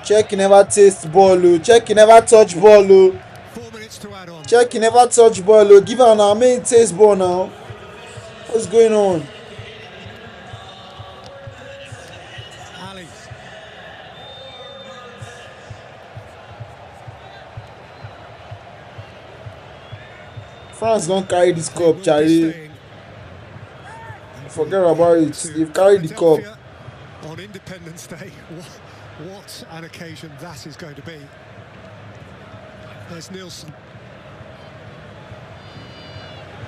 Check, never taste ball. Check, never touch ball. 4 minutes to add on. Check, never touch ball. Give her on our main taste ball now. What's going on? Ali. France don't carry this cup, Charlie. Forget about it. They've carried the cup. On Independence Day, what an occasion that is going to be. There's Nilsson.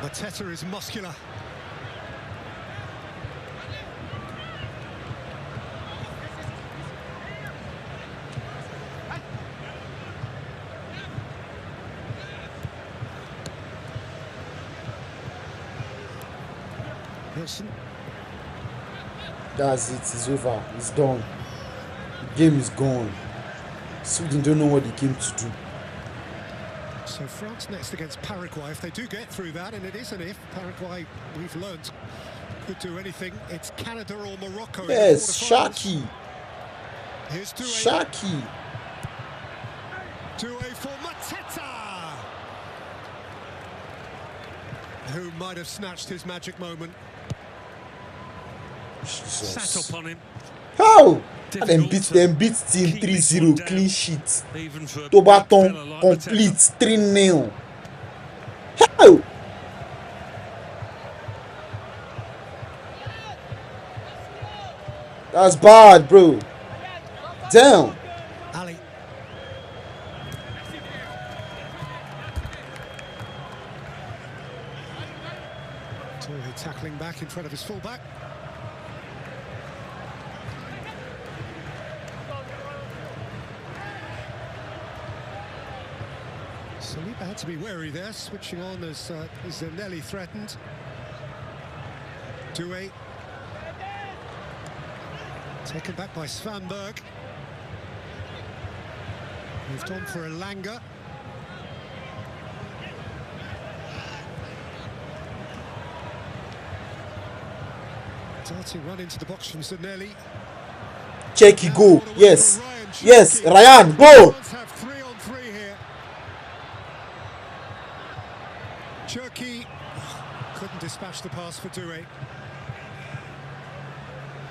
Mateta is muscular. Nilsson. That's it. It's over. It's done. The game is gone. Sweden don't know what they came to do. So France next against Paraguay. If they do get through that, and it is an if, Paraguay, we've learned, could do anything. It's Canada or Morocco. Yes, Shaki. Here's Shaki. Doué for Mateta, who might have snatched his magic moment. Jesus. Sat up on him. How? Them beat team 3-0, clean sheet. Tobaton complete 3-0. How? That's bad, bro. Damn. Ali. Toure tackling back in front of his fullback. Saliba had to be wary there, switching on as Zanelli threatened. Doué. Taken back by Svanberg. Moved on for Elanga. Darting run into the box from Zanelli. Checky, go. Yes. Yes. Ryan, go. Have 3-on-3 here. Cherki couldn't dispatch the pass for Doué.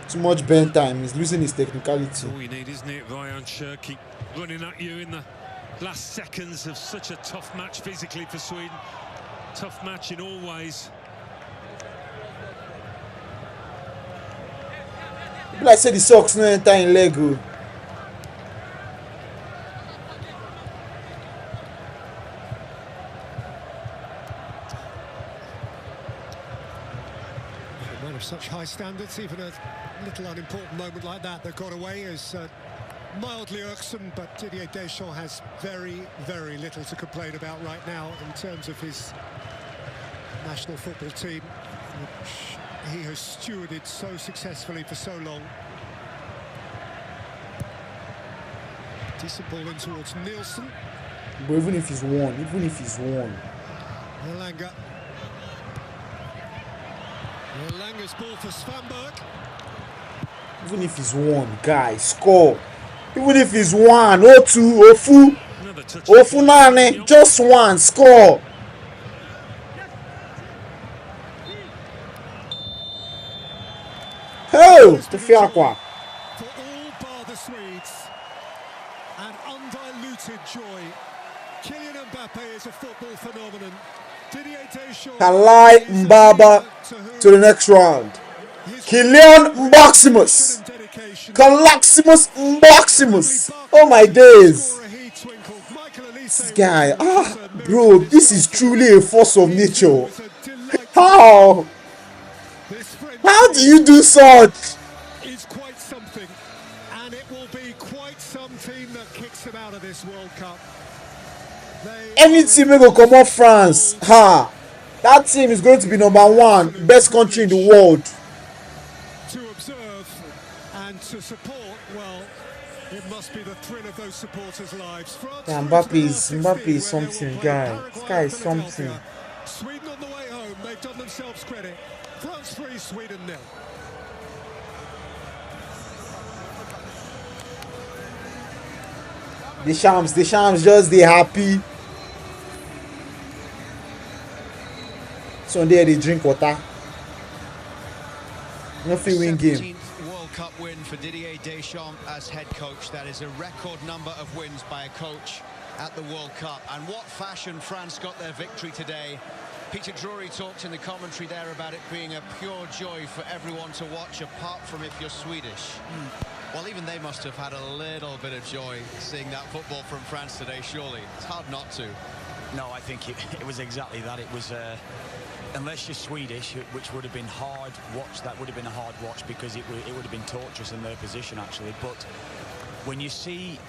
Too much bend time. He's losing his technicality. All you need, isn't it, Ryan Cherki running at you in the last seconds of such a tough match physically for Sweden. Tough match in all ways. People like say the socks no enter in Lego. A man of such high standards, even a little unimportant moment like that got away is mildly irksome, but Didier Deschamps has very, very little to complain about right now in terms of his national football team, which he has stewarded so successfully for so long. Decent ball in towards Nielsen. But even if he's won, Elanga. Elanga's ball for Svanberg. even if he's won, guys, score. Even if he's 1 or 2 or 4, or 4, just 1, score. Oh, the fiacqua. For all bar the Swedes, an undiluted joy. Kylian Mbappe is a football phenomenon. Didier Deschamps Kalai Mbaba to the next round. Kylian Maximus. Calaximus Maximus. Oh my days. This guy, bro, this is truly a force of nature. How? How do you do such? Is quite something, and it will be quite some team that kicks them out of this World Cup. Any team will go come off France. That team is going to be #1 best country in the world. To observe and to support, well, it must be the thrill of those supporters' lives. Yeah, Mbappe is something, guy. This guy is something. Sweden on the way home, they've done themselves credit. France 3, Sweden 0. Deschamps just they happy. Sunday they drink water. No free win game. 17th World Cup win for Didier Deschamps as head coach. That is a record number of wins by a coach at the World Cup. And what fashion France got their victory today. Peter Drury talked in the commentary there about it being a pure joy for everyone to watch, apart from if you're Swedish. Well, even they must have had a little bit of joy seeing that football from France today, surely. It's hard not to. No, I think it was exactly that. It was, unless you're Swedish, which would have been hard watch, that would have been a hard watch because it would have been torturous in their position, actually. But when you see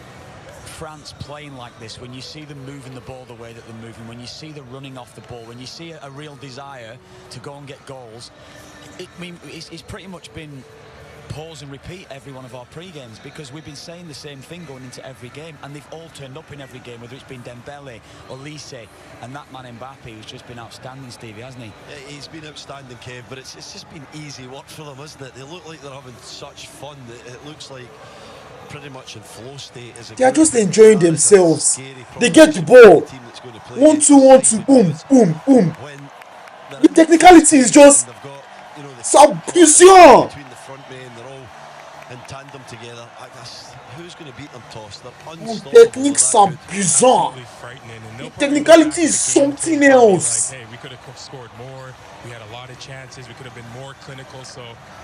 France playing like this, when you see them moving the ball the way that they're moving, when you see them running off the ball, when you see a real desire to go and get goals, it's pretty much been pause and repeat every one of our pre-games, because we've been saying the same thing going into every game, and they've all turned up in every game, whether it's been Dembele, Olise, and that man Mbappe, who's just been outstanding, Stevie, hasn't he? Yeah, he's been outstanding, Kev, but it's just been easy work for them, isn't it? They look like they're having such fun that it looks like pretty much in flow state. They are just enjoying themselves. They get the ball. 1-2, 1-2, boom, boom, boom. The technicality is just submission. Between the front men, they're all in tandem together. who's going to beat them, Toss? They're Mon unstoppable. technique, They're that good. s'abusant. Absolutely frightening, and they'll The probably look back technicality at is the game something tape and be like, else. hey, we could have scored more. We had a lot of chances. We could have been more clinical. So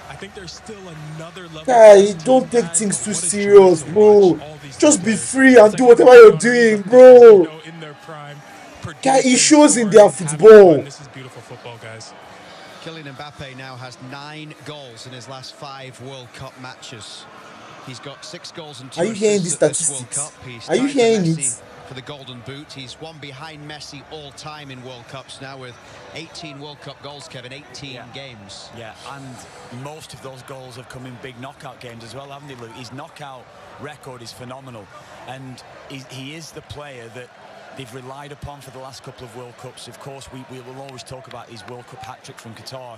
I think there's still another level to Guy, this team, don't take guys. things But too what a joy serious, to watch bro. all these three Just be players. free It's and do like having whatever you're Sean Henry doing, like this, like, bro. in their prime, Guy, it producing, shows in their scoring, having fun. football. This is beautiful football, guys. Kylian Mbappe now has 9 goals in his last 5 World Cup matches. He's got 6 goals and 2 Are you hearing assists these at this World statistics? Cup. He's Are you tied for hearing Messi it? for the Golden Boot. He's one behind Messi all time in World Cups now with 18 World Cup goals, Kevin, 18 games. Yeah, and most of those goals have come in big knockout games as well, haven't they, Luke? His knockout record is phenomenal, and he is the player that they've relied upon for the last couple of World Cups. Of course, we will always talk about his World Cup hat-trick from Qatar,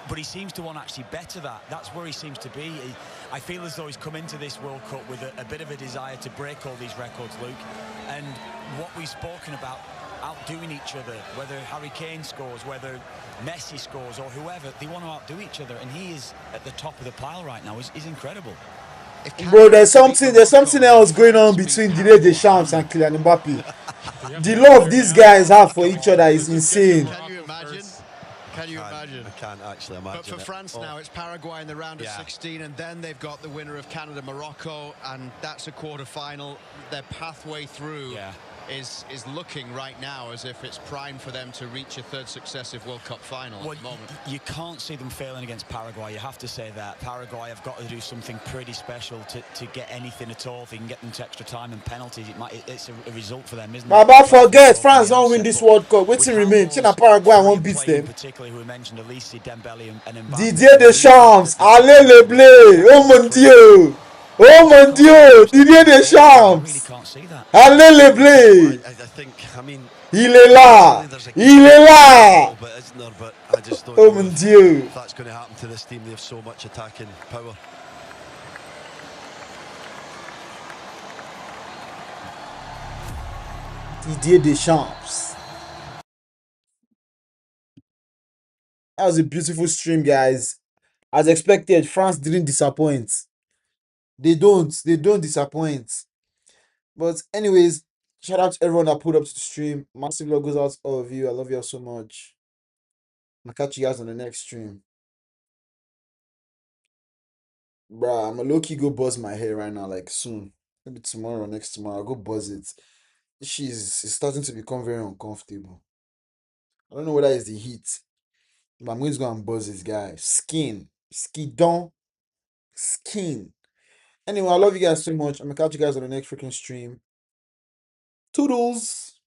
but he seems to want to actually better that. That's where he seems to be. I feel as though he's come into this World Cup with a bit of a desire to break all these records, Luke, and what we've spoken about, outdoing each other, whether Harry Kane scores, whether Messi scores, or whoever, they want to outdo each other, and he is at the top of the pile right now. He's incredible. Bro, there's something else going on between Didier Deschamps and Kylian Mbappe. The love these guys have for each other is insane. Can you imagine? Can you imagine? I can't actually imagine. But for France now, it's Paraguay in the round of 16, and then they've got the winner of Canada, Morocco, and that's a quarter-final. Their pathway through is looking right now as if it's primed for them to reach a third successive World Cup final at the moment. You can't see them failing against Paraguay. You have to say that. Paraguay have got to do something pretty special to get anything at all. If they can get them to extra time and penalties, it's a result for them, isn't it? Baba, forget France don't win this World Cup. What's remain? China Paraguay won't beat them. Particularly who we mentioned, Elise, Dembele, and Mbappe. Didier Deschamps, allez le blé. Oh mon Dieu. Oh mon Dieu. Didier Deschamps. Allez le blé. I think, I mean, il est là. Il est là. But I just don't oh know mon Dieu. if that's going to happen to this team. They have so much attacking power. Didier Deschamps. That was a beautiful stream, guys. As expected, France didn't disappoint. They don't disappoint. But anyways, shout out to everyone that pulled up to the stream. Massive love goes out to all of you. I love you all so much. I'll catch you guys on the next stream. Bruh, I'm a low-key go buzz my hair right now, like soon. Maybe tomorrow or next tomorrow. I'll go buzz it. It's starting to become very uncomfortable. I don't know whether it's the heat, but I'm going to go and buzz this guy. Skin. Skidon. Skin. Anyway, I love you guys so much. I'm gonna catch you guys on the next freaking stream. Toodles.